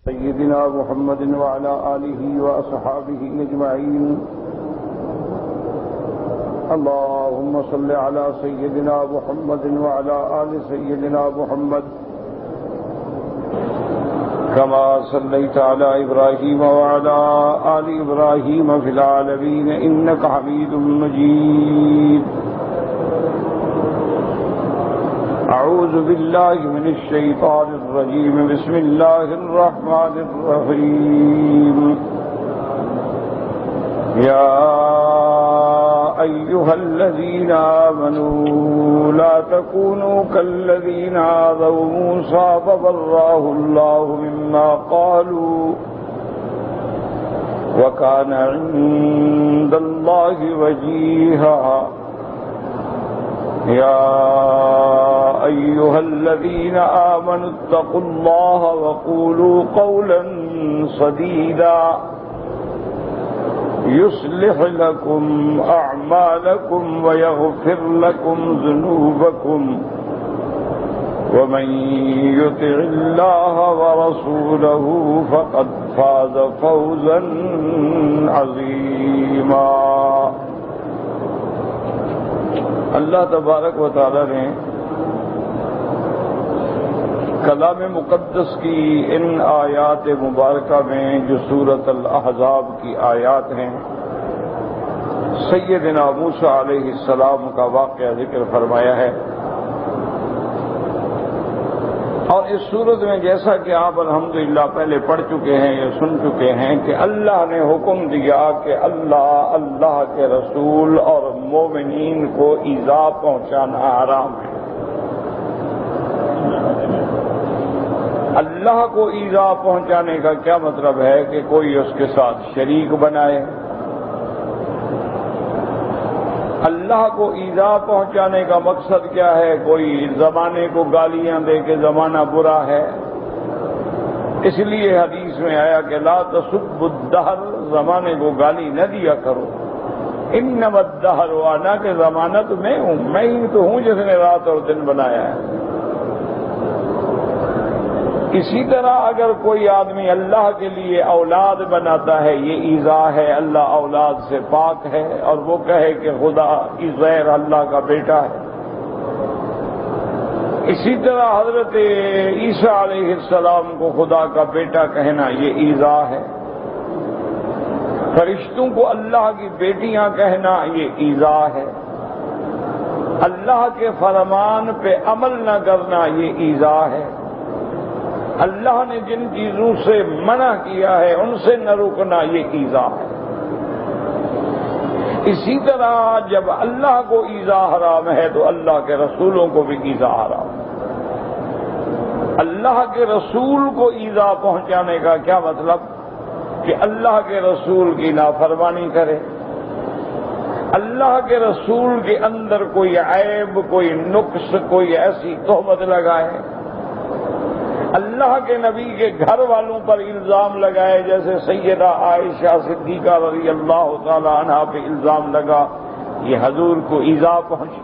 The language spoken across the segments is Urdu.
سيدنا محمد وعلى آله وأصحابه أجمعين. اللهم صل على سيدنا محمد وعلى آل سيدنا محمد كما صليت على إبراهيم وعلى آل إبراهيم في العالمين إنك حميد مجيد. أعوذ بالله من الشيطان الرجيم. بسم الله الرحمن الرحيم. يا أيها الذين آمنوا لا تكونوا كالذين آذوا موسى فبرأه الله مما قالوا وكان عند الله وجيها. يا أيها الذين آمنوا اتقوا الله وقولوا قولا سديدا يصلح لكم أعمالكم ويغفر لكم ذنوبكم ومن يطع الله ورسوله فقد فاز فوزا عظيما. اللہ تبارک و تعالی نے کلام مقدس کی ان آیات مبارکہ میں جو سورۃ الاحزاب کی آیات ہیں سیدنا موسیٰ علیہ السلام کا واقعہ ذکر فرمایا ہے. اور اس صورت میں جیسا کہ آپ الحمدللہ پہلے پڑھ چکے ہیں یا سن چکے ہیں کہ اللہ نے حکم دیا کہ اللہ کے رسول اور مومنین کو ایذا پہنچانا حرام ہے. اللہ کو ایذا پہنچانے کا کیا مطلب ہے کہ کوئی اس کے ساتھ شریک بنائے. اللہ کو ایذا پہنچانے کا مقصد کیا ہے؟ کوئی زمانے کو گالیاں دے کہ زمانہ برا ہے. اس لیے حدیث میں آیا کہ لا تسبوا الدہر، زمانے کو گالی نہ دیا کرو. انما الدہر، وانا کہ زمانہ تو میں ہوں، میں ہی تو ہوں جس نے رات اور دن بنایا ہے. اسی طرح اگر کوئی آدمی اللہ کے لیے اولاد بناتا ہے یہ ایذا ہے. اللہ اولاد سے پاک ہے اور وہ کہے کہ خدا عزیر اللہ کا بیٹا ہے. اسی طرح حضرت عیسیٰ علیہ السلام کو خدا کا بیٹا کہنا یہ ایذا ہے. فرشتوں کو اللہ کی بیٹیاں کہنا یہ ایذا ہے. اللہ کے فرمان پہ عمل نہ کرنا یہ ایذا ہے. اللہ نے جن چیزوں سے منع کیا ہے ان سے نہ رکنا یہ ایذا ہے. اسی طرح جب اللہ کو ایذا حرام ہے تو اللہ کے رسولوں کو بھی ایذا حرام ہے. اللہ کے رسول کو ایذا پہنچانے کا کیا مطلب؟ کہ اللہ کے رسول کی نافرمانی کرے، اللہ کے رسول کے اندر کوئی عیب، کوئی نقص، کوئی ایسی تہمت لگائے، اللہ کے نبی کے گھر والوں پر الزام لگائے جیسے سیدہ عائشہ صدیقہ رضی اللہ تعالی عنہا پہ الزام لگا، یہ حضور کو ایذا پہنچی.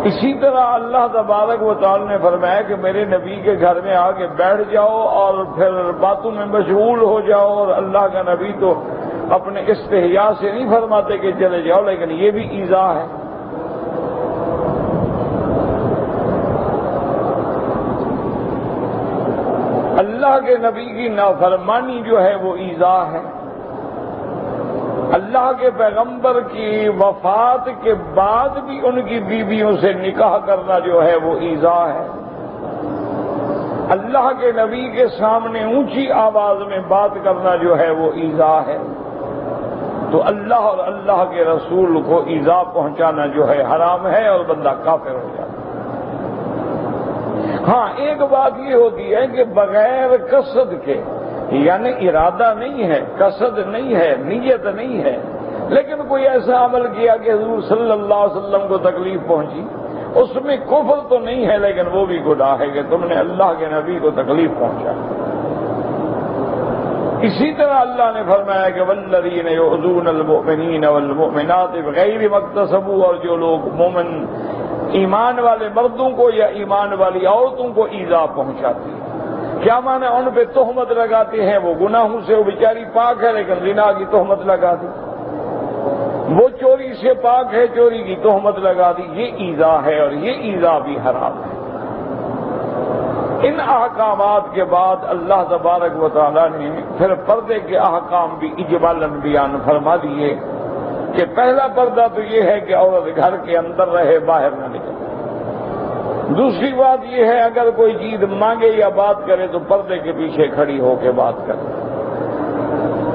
اسی طرح اللہ تبارک و تعالی نے فرمایا کہ میرے نبی کے گھر میں آ کے بیٹھ جاؤ اور پھر باتوں میں مشغول ہو جاؤ، اور اللہ کا نبی تو اپنے استحیاء سے نہیں فرماتے کہ چلے جاؤ، لیکن یہ بھی ایذا ہے. اللہ کے نبی کی نافرمانی جو ہے وہ ایذا ہے. اللہ کے پیغمبر کی وفات کے بعد بھی ان کی بیویوں سے نکاح کرنا جو ہے وہ ایذا ہے. اللہ کے نبی کے سامنے اونچی آواز میں بات کرنا جو ہے وہ ایذا ہے. تو اللہ اور اللہ کے رسول کو ایذا پہنچانا جو ہے حرام ہے اور بندہ کافر ہو جاتا ہے. ہاں ایک بات یہ ہوتی ہے کہ بغیر قصد کے، یعنی ارادہ نہیں ہے، قصد نہیں ہے، نیت نہیں ہے، لیکن کوئی ایسا عمل کیا کہ حضور صلی اللہ علیہ وسلم کو تکلیف پہنچی، اس میں کفر تو نہیں ہے لیکن وہ بھی گناہ ہے کہ تم نے اللہ کے نبی کو تکلیف پہنچا. اسی طرح اللہ نے فرمایا کہ والذین یؤذون المؤمنین والمؤمنات بغیر ما اکتسبوا، اور جو لوگ مومن ایمان والے مردوں کو یا ایمان والی عورتوں کو ایذا پہنچاتی کیا معنی ان پہ تہمت لگاتے ہیں؟ وہ گناہوں سے وہ بیچاری پاک ہے لیکن زنا کی تہمت لگا دی، وہ چوری سے پاک ہے چوری کی تہمت لگا دی، یہ ایذا ہے اور یہ ایذا بھی حرام ہے۔ ان احکامات کے بعد اللہ تبارک و تعالیٰ نے پھر پردے کے احکام بھی اجمالاً بیان فرما دیے کہ پہلا پردہ تو یہ ہے کہ عورت گھر کے اندر رہے، باہر نہ نکلے۔ دوسری بات یہ ہے اگر کوئی چیز مانگے یا بات کرے تو پردے کے پیچھے کھڑی ہو کے بات کرے۔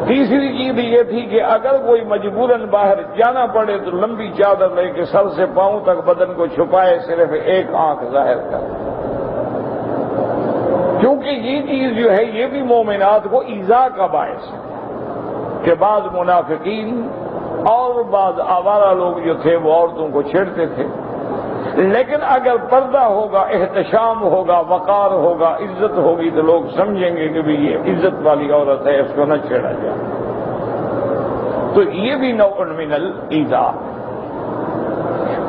تیسری چیز یہ تھی کہ اگر کوئی مجبوراً باہر جانا پڑے تو لمبی چادر لے کے سر سے پاؤں تک بدن کو چھپائے، صرف ایک آنکھ ظاہر کرے، کیونکہ یہ چیز جو ہے یہ بھی مومنات کو ایذا کا باعث ہے کہ بعض منافقین اور بعض آوارہ لوگ جو تھے وہ عورتوں کو چھیڑتے تھے، لیکن اگر پردہ ہوگا، احتشام ہوگا، وقار ہوگا، عزت ہوگی تو لوگ سمجھیں گے کہ بھی یہ عزت والی عورت ہے، اس کو نہ چھیڑا جائے۔ تو یہ بھی نوع من الایذا۔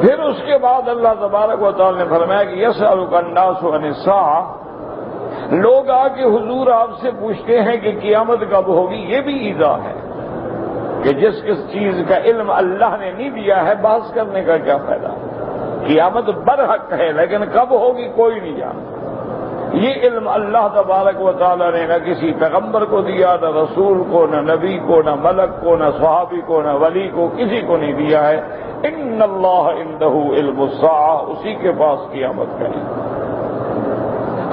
پھر اس کے بعد اللہ تبارک و تعالی نے فرمایا کہ یسألک الناس عن الساعہ، لوگ آ کے حضور آپ سے پوچھتے ہیں کہ قیامت کب ہوگی۔ یہ بھی ایذا ہے کہ جس چیز کا علم اللہ نے نہیں دیا ہے بحث کرنے کا کیا فائدہ۔ قیامت برحق ہے لیکن کب ہوگی کوئی نہیں جانتا۔ یہ علم اللہ تبارک و تعالی نے نہ کسی پیغمبر کو دیا، نہ رسول کو، نہ نبی کو، نہ ملک کو، نہ صحابی کو، نہ ولی کو، کسی کو نہیں دیا ہے۔ ان اللہ عندہ علم الساعہ، اسی کے پاس قیامت کا علم۔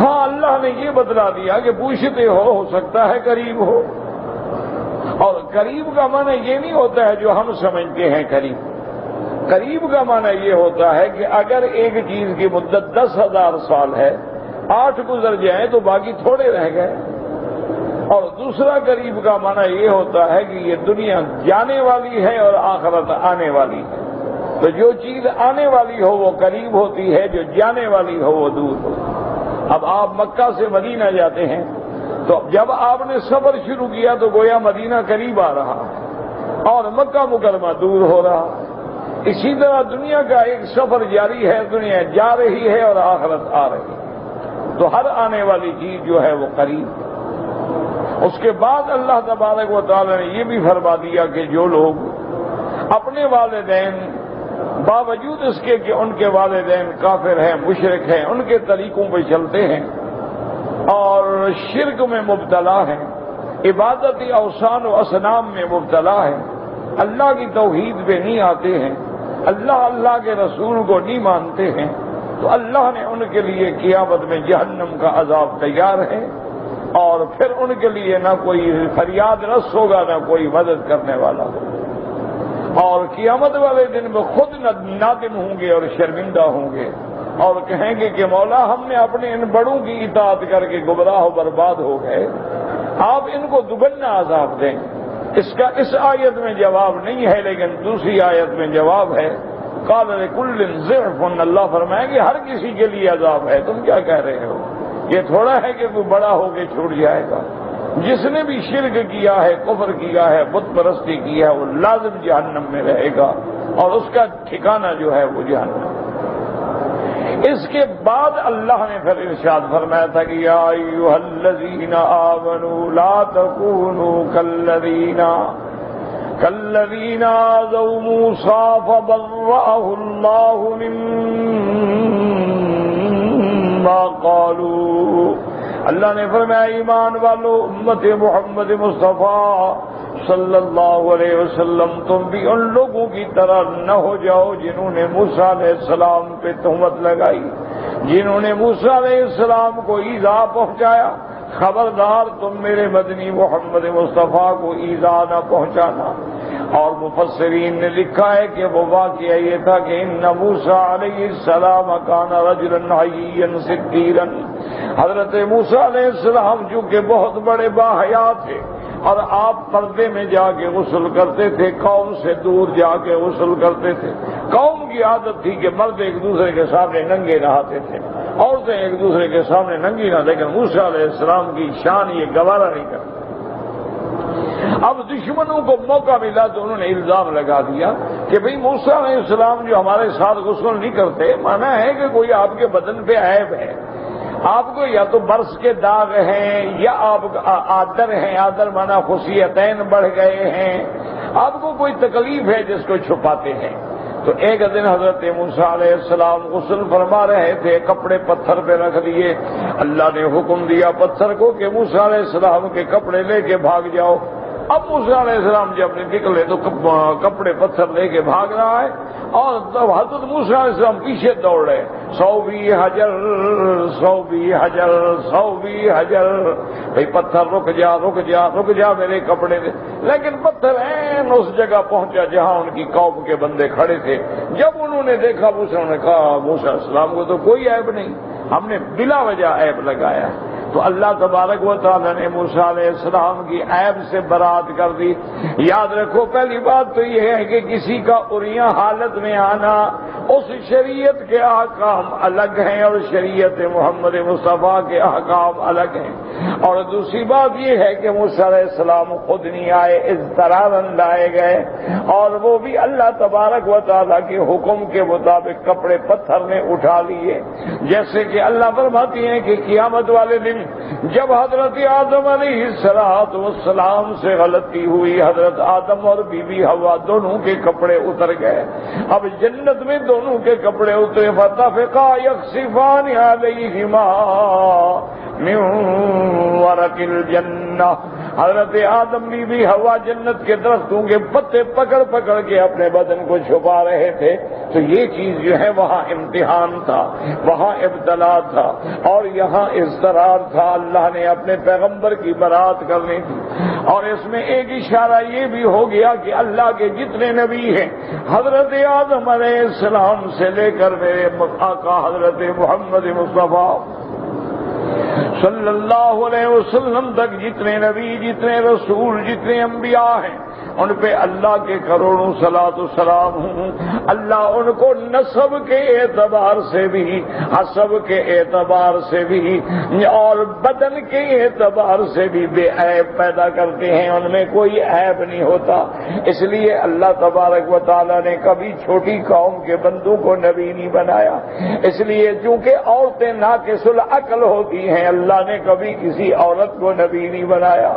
ہاں اللہ نے یہ بتلا دیا کہ پوچھتے ہو سکتا ہے قریب ہو، اور قریب کا معنی یہ نہیں ہوتا ہے جو ہم سمجھتے ہیں قریب۔ قریب کا معنی یہ ہوتا ہے کہ اگر ایک چیز کی مدت 10,000 سال ہے، 8 گزر جائیں تو باقی تھوڑے رہ گئے۔ اور دوسرا قریب کا معنی یہ ہوتا ہے کہ یہ دنیا جانے والی ہے اور آخرت آنے والی ہے، تو جو چیز آنے والی ہو وہ قریب ہوتی ہے، جو جانے والی ہو وہ دور ہوتی ہے۔ اب آپ مکہ سے مدینہ جاتے ہیں تو جب آپ نے سفر شروع کیا تو گویا مدینہ قریب آ رہا اور مکہ مکرمہ دور ہو رہا۔ اسی طرح دنیا کا ایک سفر جاری ہے، دنیا جا رہی ہے اور آخرت آ رہی ہے، تو ہر آنے والی چیز جو ہے وہ قریب ہے۔ اس کے بعد اللہ تبارک و تعالی نے یہ بھی فرما دیا کہ جو لوگ اپنے والدین باوجود اس کے کہ ان کے والدین کافر ہیں، مشرک ہیں، ان کے طریقوں پہ چلتے ہیں اور شرک میں مبتلا ہیں، عبادت اوثان و اصنام میں مبتلا ہیں، اللہ کی توحید پہ نہیں آتے ہیں، اللہ کے رسول کو نہیں مانتے ہیں، تو اللہ نے ان کے لیے قیامت میں جہنم کا عذاب تیار ہے، اور پھر ان کے لیے نہ کوئی فریاد رس ہوگا نہ کوئی مدد کرنے والا ہوگا، اور قیامت والے دن میں خود نادم ہوں گے اور شرمندہ ہوں گے اور کہیں گے کہ مولا ہم نے اپنے ان بڑوں کی اطاعت کر کے گمراہ و برباد ہو گئے، آپ ان کو دگنا عذاب دیں۔ اس کا اس آیت میں جواب نہیں ہے لیکن دوسری آیت میں جواب ہے، قال لکل ضعف، اللہ فرمائے کہ ہر کسی کے لیے عذاب ہے، تم کیا کہہ رہے ہو؟ یہ تھوڑا ہے کہ کوئی بڑا ہو کے چھوٹ جائے گا۔ جس نے بھی شرک کیا ہے، کفر کیا ہے، بت پرستی کی ہے، وہ لازم جہنم میں رہے گا اور اس کا ٹھکانہ جو ہے وہ جہنم۔ اس کے بعد اللہ نے پھر ارشاد فرمایا تھا کہ یا ایھا الذین آمنوا لا تکونوا کالذین آذوا موسیٰ فبرأہ اللہ مما قالوا۔ اللہ نے فرمایا ایمان والو، امت محمد مصطفیٰ صلی اللہ علیہ وسلم، تم بھی ان لوگوں کی طرح نہ ہو جاؤ جنہوں نے موسیٰ علیہ السلام پہ تہمت لگائی، جنہوں نے موسیٰ علیہ السلام کو ایذا پہنچایا۔ خبردار تم میرے مدنی محمد مصطفیٰ کو ایذا نہ پہنچانا۔ اور مفسرین نے لکھا ہے کہ وہ واقعہ یہ تھا کہ ان موسیٰ علیہ السلام کان رجلا حییا ستیرا، حضرت موسیٰ علیہ السلام چونکہ بہت بڑے باحیا تھے اور آپ پردے میں جا کے غسل کرتے تھے، قوم سے دور جا کے غسل کرتے تھے۔ قوم کی عادت تھی کہ مرد ایک دوسرے کے سامنے ننگے نہاتے تھے، عورتیں ایک دوسرے کے سامنے ننگی نہ، لیکن موسیٰ علیہ السلام کی شان یہ گوارا نہیں کرتی۔ اب دشمنوں کو موقع ملا تو انہوں نے الزام لگا دیا کہ بھئی موسیٰ علیہ السلام جو ہمارے ساتھ غسل نہیں کرتے، مانا ہے کہ کوئی آپ کے بدن پہ عیب ہے، آپ کو یا تو برس کے داغ ہیں یا آپ آدر ہیں، آدر مانا خصیتین بڑھ گئے ہیں، آپ کو کوئی تکلیف ہے جس کو چھپاتے ہیں۔ تو ایک دن حضرت موسیٰ علیہ السلام غسل فرما رہے تھے، کپڑے پتھر پہ رکھ دیے، اللہ نے حکم دیا پتھر کو کہ موسیٰ علیہ السلام کے کپڑے لے کے بھاگ جاؤ۔ اب موسیٰ علیہ السلام جب نکلے تو کپڑے پتھر لے کے بھاگ رہا ہے، اور تب حضرت موسیٰ علیہ السلام پیچھے دوڑ رہے، 120 حجر 120 حجر 120 حجر، بھئی پتھر رک جا رک جا رک جا میرے کپڑے دے۔ لیکن پتھر این اس جگہ پہنچا جہاں ان کی قوم کے بندے کھڑے تھے۔ جب انہوں نے دیکھا موسیٰ نے کہا موسیٰ علیہ السلام کو تو کوئی عیب نہیں، ہم نے بلا وجہ عیب لگایا۔ تو اللہ تبارک و تعالیٰ نے موسیٰ علیہ السلام کی عیب سے برات کر دی۔ یاد رکھو پہلی بات تو یہ ہے کہ کسی کا عریاں حالت میں آنا، اس شریعت کے احکام الگ ہیں اور شریعت محمد مصطفیٰ کے احکام الگ ہیں۔ اور دوسری بات یہ ہے کہ موسیٰ علیہ السلام خود نہیں آئے، اضطرارً لائے گئے، اور وہ بھی اللہ تبارک و تعالیٰ کے حکم کے مطابق کپڑے پتھر نے اٹھا لیے۔ جیسے کہ اللہ فرماتی ہیں کہ قیامت والے دن جب حضرت آدم علیہ السلام سے غلطی ہوئی، حضرت آدم اور بی بی حوا دونوں کے کپڑے اتر گئے۔ اب جنت میں دونوں کے کپڑے اترے، فتفقا یخصفان علیہما من ورق الجنہ۔ حضرت آدم بی بی حوا جنت کے درختوں کے پتے پکڑ پکڑ کے اپنے بدن کو چھپا رہے تھے۔ تو یہ چیز جو ہے وہاں امتحان تھا، وہاں ابتلا تھا، اور یہاں اضطرار تھا۔ اللہ نے اپنے پیغمبر کی برات کرنی تھی۔ اور اس میں ایک اشارہ یہ بھی ہو گیا کہ اللہ کے جتنے نبی ہیں، حضرت آدم علیہ السلام سے لے کر میرے آقا حضرت محمد مصطفیٰ صلی اللہ علیہ وسلم تک جتنے نبی، جتنے رسول، جتنے انبیاء ہیں، ان پہ اللہ کے کروڑوں صلاۃ و سلام ہوں۔ اللہ ان کو نسب کے اعتبار سے بھی، حسب کے اعتبار سے بھی، اور بدن کے اعتبار سے بھی بے عیب پیدا کرتے ہیں، ان میں کوئی عیب نہیں ہوتا۔ اس لیے اللہ تبارک و تعالیٰ نے کبھی چھوٹی قوم کے بندوں کو نبی نہیں بنایا۔ اس لیے چونکہ عورتیں ناقص العقل ہوتی ہیں، اللہ نے کبھی کسی عورت کو نبی نہیں بنایا۔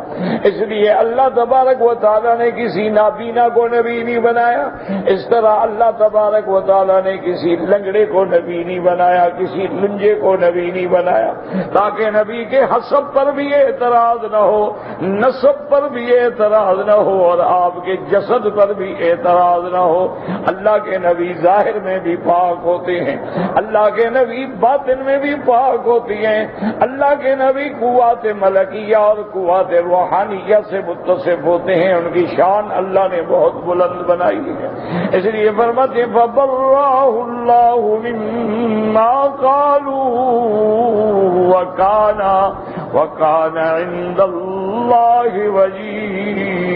اس لیے اللہ تبارک و تعالیٰ نے کسی نابینا کو نبی نہیں بنایا۔ اس طرح اللہ تبارک و تعالیٰ نے کسی لنگڑے کو نبی نہیں بنایا، کسی لنجے کو نبی نہیں بنایا، تاکہ نبی کے حسب پر بھی اعتراض نہ ہو، نسب پر بھی اعتراض نہ ہو، اور آپ کے جسد پر بھی اعتراض نہ ہو۔ اللہ کے نبی ظاہر میں بھی پاک ہوتے ہیں، اللہ کے نبی باطن میں بھی پاک ہوتی ہیں، اللہ کے نبی قوات ملکیہ اور قوات روحانیہ سے متصف ہوتے ہیں، ان کی شان اللہ نے بہت بلند بنائی ہے۔ اس لیے فرماتے ہیں فَبَرَّأَهُ اللَّهُ مِمَّا قَالُوا وَكَانَ عِندَ اللَّهِ وَجِيهًا۔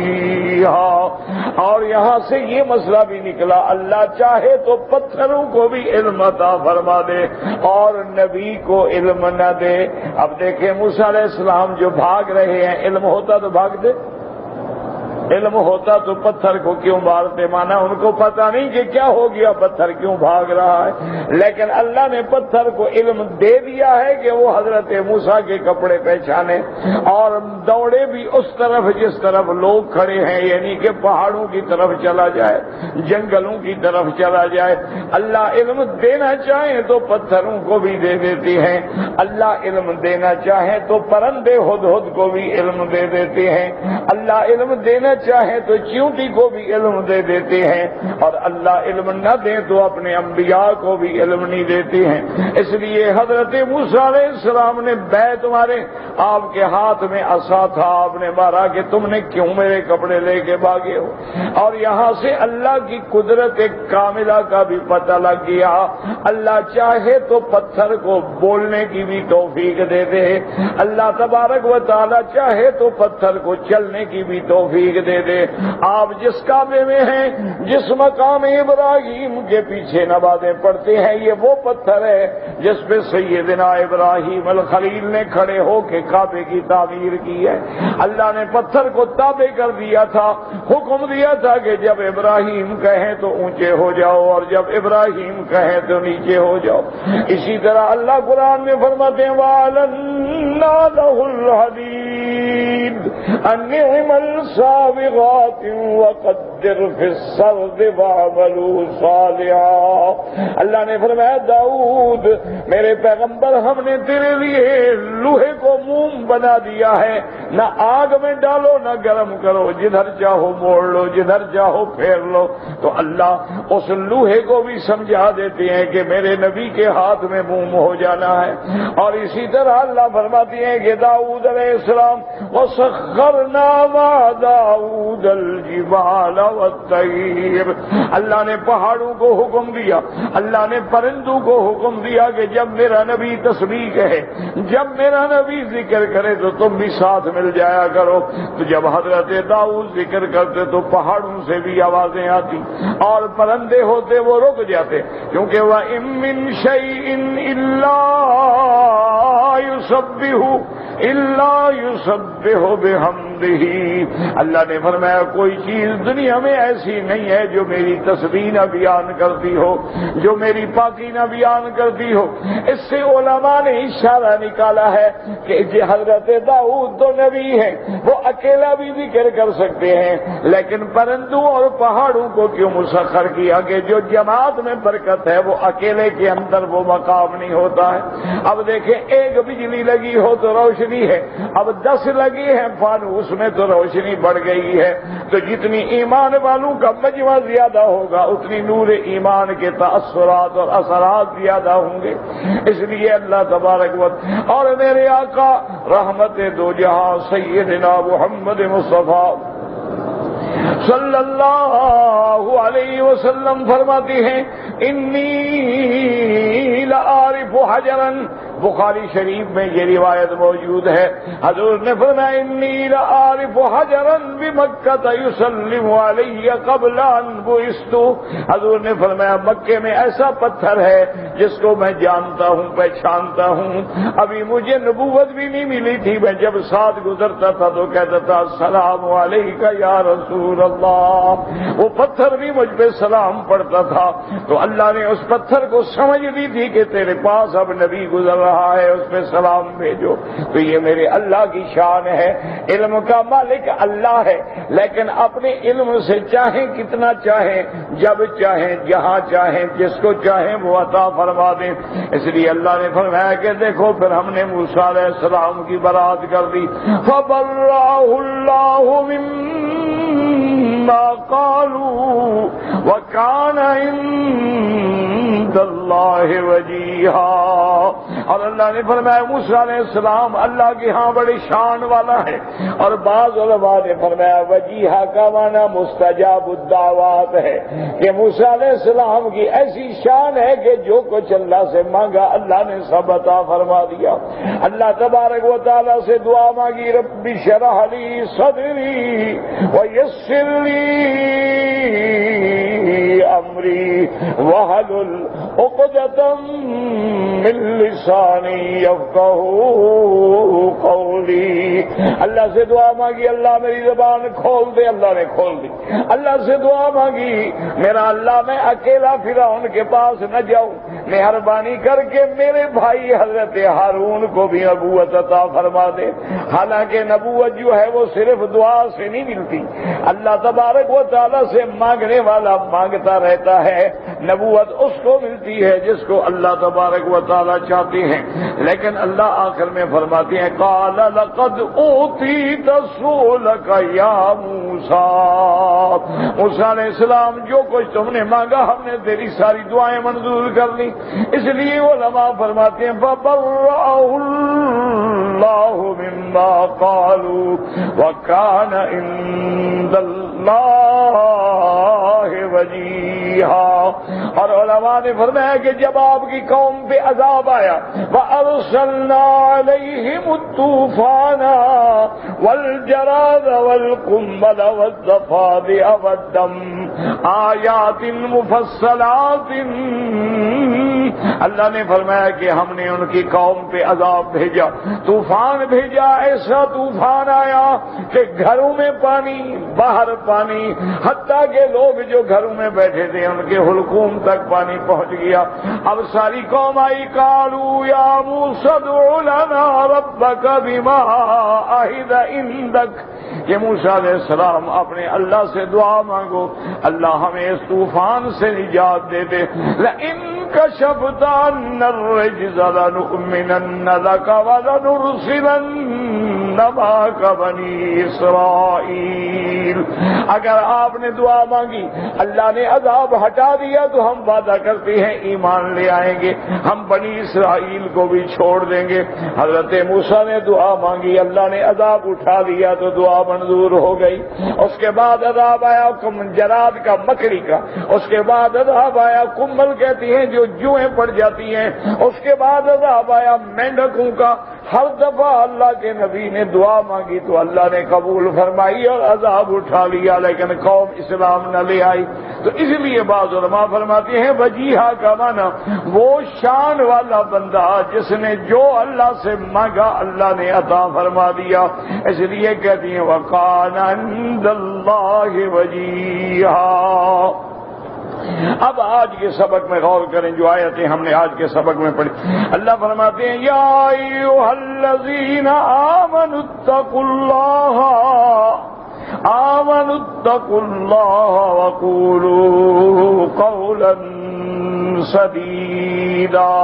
اور یہاں سے یہ مسئلہ بھی نکلا، اللہ چاہے تو پتھروں کو بھی علم عطا فرما دے اور نبی کو علم نہ دے۔ اب دیکھیں موسیٰ علیہ السلام جو بھاگ رہے ہیں، علم ہوتا تو بھاگ دے، علم ہوتا تو پتھر کو کیوں مارتے؟ مانا ان کو پتہ نہیں کہ کیا ہو گیا، پتھر کیوں بھاگ رہا ہے، لیکن اللہ نے پتھر کو علم دے دیا ہے کہ وہ حضرت موسیٰ کے کپڑے پہچانے، اور دوڑے بھی اس طرف جس طرف لوگ کھڑے ہیں، یعنی کہ پہاڑوں کی طرف چلا جائے، جنگلوں کی طرف چلا جائے۔ اللہ علم دینا چاہے تو پتھروں کو بھی دے دیتے ہیں، اللہ علم دینا چاہے تو پرندے ہدہد کو بھی علم دے دیتے ہیں، اللہ علم دینا چاہے تو چیونٹی کو بھی علم دے دیتے ہیں، اور اللہ علم نہ دے تو اپنے انبیاء کو بھی علم نہیں دیتے ہیں۔ اس لیے حضرت موسیٰ علیہ السلام نے بیعت مارے، آپ کے ہاتھ میں عصا تھا، آپ نے مارا کہ تم نے کیوں میرے کپڑے لے کے بھاگے ہو، اور یہاں سے اللہ کی قدرت کاملہ کا بھی پتہ لگ گیا۔ اللہ چاہے تو پتھر کو بولنے کی بھی توفیق دے دے، اللہ تبارک و تعالی چاہے تو پتھر کو چلنے کی بھی توفیق دے دے۔ آپ جس کعبے میں ہیں، جس مقام ابراہیم کے پیچھے نمازیں پڑھتے ہیں، یہ وہ پتھر ہے جس پہ سیدنا ابراہیم الخلیل نے کھڑے ہو کے کعبے کی تعمیر کی ہے۔ اللہ نے پتھر کو تابع کر دیا تھا، حکم دیا تھا کہ جب ابراہیم کہیں تو اونچے ہو جاؤ اور جب ابراہیم کہیں تو نیچے ہو جاؤ۔ اسی طرح اللہ قرآن میں فرماتے ہیں وَأَلَنَّا لَهُ الْحَدِيدَ أَنِّعْمَ السَّابِغَاتِ وَقَدِّرْ فِي السَّرْدِ وَعَمَلُوا صَالِحًا۔ اللہ نے فرمایا داؤد میرے پیغمبر، ہم نے تیرے لیے لوہے کو موم بنا دیا ہے، نہ آگ میں ڈالو نہ گرم کرو، جدھر چاہو موڑ لو، جدھر چاہو پھیر لو۔ تو اللہ اس لوہے کو بھی سمجھا دیتے ہیں کہ میرے نبی کے ہاتھ میں موم ہو جانا ہے۔ اور اسی طرح اللہ فرماتی ہیں کہ داؤد علیہ السلام وَسَخَّرْنَا مَعَ دَاؤُدَ الْجِبَالَ وَالطَّيْرَ، اللہ نے پہاڑوں کو حکم دیا، اللہ نے پرندوں کو حکم دیا کہ جب میرا نبی تسبیح کہے، جب میرا نبی ذکر کرے تو تم بھی ساتھ مل جایا کرو۔ تو جب حضرت داؤد ذکر کرتے تو پہاڑوں سے بھی آوازیں آتی اور پرندے ہوتے وہ رک جاتے، کیونکہ وَإِن مِّن شَيْءٍ إِلَّا يُسَبِّحُ بِحَمْدِهِ۔ اللہ نے فرمایا کوئی چیز دنیا میں ایسی نہیں ہے جو میری تسبیح نہ بیان کرتی ہو، جو میری پاکی نہ بیان کرتی ہو۔ اس سے علماء نے اشارہ نکالا ہے کہ حضرت داؤد تو نبی ہے، وہ اکیلا بھی ذکر کر سکتے ہیں، لیکن پرندوں اور پہاڑوں کو کیوں مسخر کیا کہ جو جماعت میں برکت ہے وہ اکیلے کے اندر وہ مقام نہیں ہوتا ہے۔ اب دیکھیں ایک بجلی لگی ہو تو روشنی ہے، اب 10 لگی ہیں فانوس میں تو روشنی بڑھ گئی ہے۔ تو جتنی ایمان والوں کا مجمع زیادہ ہوگا اتنی نور ایمان کے تاثرات اور اثرات زیادہ ہوں گے۔ اس لیے اللہ تبارک و تعالی اور میرے آقا رحمت دو جہاں سیدنا محمد مصطفیٰ صلی اللہ علیہ وسلم فرماتی ہیں انی لعارف حجرا، بخاری شریف میں یہ روایت موجود ہے، حضور نے فرمایا انی لعارف حجرا بمکہ یسلم علی قبل ان بعثت، حضور نے فرمایا مکے میں ایسا پتھر ہے جس کو میں جانتا ہوں، پہچانتا ہوں، ابھی مجھے نبوت بھی نہیں ملی تھی، میں جب ساتھ گزرتا تھا تو کہتا تھا السلام علیکہ یا رسول اللہ، وہ پتھر بھی مجھ پہ سلام پڑھتا تھا۔ تو اللہ نے اس پتھر کو سمجھ دی تھی کہ تیرے پاس اب نبی گزر رہا ہے، اس پہ سلام بھیجو۔ تو یہ میرے اللہ کی شان ہے، علم کا مالک اللہ ہے، لیکن اپنے علم سے چاہیں کتنا چاہیں، جب چاہیں جہاں چاہیں جس کو چاہیں وہ عطا فرما دیں۔ اس لیے اللہ نے فرمایا کہ دیکھو پھر ہم نے موسیٰ علیہ السلام کی برات کر دی، فَبَرَّأَهُ اللَّهُ مِمَّا قَالُوا وَكَانَ عِندَ اللَّهِ وَجِيهًا، اور اللہ نے فرمایا موسیٰ علیہ السلام اللہ کے ہاں بڑے شان والا ہے، اور بعض علماء نے فرمایا وجیہا کا معنی مستجاب الدعوات ہے کہ موسیٰ علیہ السلام کی ایسی شان ہے کہ جو کچھ اللہ سے مانگا اللہ نے سب عطا فرما دیا۔ اللہ تبارک و تعالیٰ سے دعا مانگی رب اشرح لی صدری ویسر لی امری واحلل عقدۃ من لسانی یفقہوا قولی، اللہ سے دعا مانگی اللہ میری زبان کھول دے، اللہ نے کھول دی۔ اللہ سے دعا مانگی میرا اللہ میں اکیلا فرعون کے پاس نہ جاؤں، مہربانی کر کے میرے بھائی حضرت ہارون کو بھی نبوت عطا فرما دے۔ حالانکہ نبوت جو ہے وہ صرف دعا سے نہیں ملتی، اللہ تبارک و تعالیٰ سے مانگنے والا مانگتا رہتا ہے، نبوت اس کو ملتی ہے جس کو اللہ تبارک و تعالیٰ چاہتے ہیں۔ لیکن اللہ آخر میں فرماتے ہیں قال لقد اوتیت سؤلک یا موسیٰ، موسیٰ علیہ السلام جو کچھ تم نے مانگا ہم نے تیری ساری دعائیں منظور کر لی۔ اس لیے علماء فرماتے ہیں فَبَرَّأَهُ اللَّهُ مِمَّا قَالُوا وَكَانَ عِندَ اللَّهِ وَجِيهًا، اور علماء نے فرمایا کہ جب آپ کی قوم پہ عذاب آیا وَأَرْسَلْنَا عَلَيْهِمُ الطوفان والجراد والقمل والضفادع والدم آیات مفصلات. اللہ نے فرمایا کہ ہم نے ان کی قوم پہ عذاب بھیجا، طوفان بھیجا، ایسا طوفان آیا کہ گھروں میں پانی، باہر پانی، حتیٰ کہ لوگ جو گھروں میں بیٹھے تھے ان کے حلقوم تک پانی پہنچ گیا. اب ساری قوم آئی، قالوا یا موسیٰ ادع لنا ربک بما عہد عندک. کہ موسیٰ علیہ السلام اپنے اللہ سے دعا مانگو، اللہ ہمیں اس طوفان سے نجات دے دے. لئن کشفت عنا الرجز لنؤمنن لک ولنرسلن معک بنی اسرائیل. اگر آپ نے دعا مانگی، اللہ نے عذاب ہٹا دیا تو ہم وعدہ کرتے ہیں ایمان لے آئیں گے، ہم بنی اسرائیل کو بھی چھوڑ دیں گے. حضرت موسیٰ نے دعا مانگی، اللہ نے عذاب اٹھا دیا تو دعا منظور ہو گئی. اس کے بعد عذاب آیا جراد کا، مکڑی کا. اس کے بعد عذاب آیا کمل کہتی ہیں جو جوئیں پڑ جاتی ہیں. اس کے بعد عذاب آیا مینڈکوں کا. ہر دفعہ اللہ کے نبی نے دعا مانگی تو اللہ نے قبول فرمائی اور عذاب اٹھا لیا، لیکن قوم اسلام نہ لے آئی. تو اس لیے بعض علماء فرماتے ہیں وجیہہ کا معنی وہ شان والا بندہ جس نے جو اللہ سے مانگا اللہ نے عطا فرما دیا. اس لیے کہتی ہیں وَقَانَ عِندَ اللَّهِ وَجِيهًا. اب آج کے سبق میں غور کریں، جو آیتیں ہم نے آج کے سبق میں پڑھی. اللہ فرماتے ہیں یا ایھا الذین آمنوا اتقوا اللہ وقولوا قولا سدیدا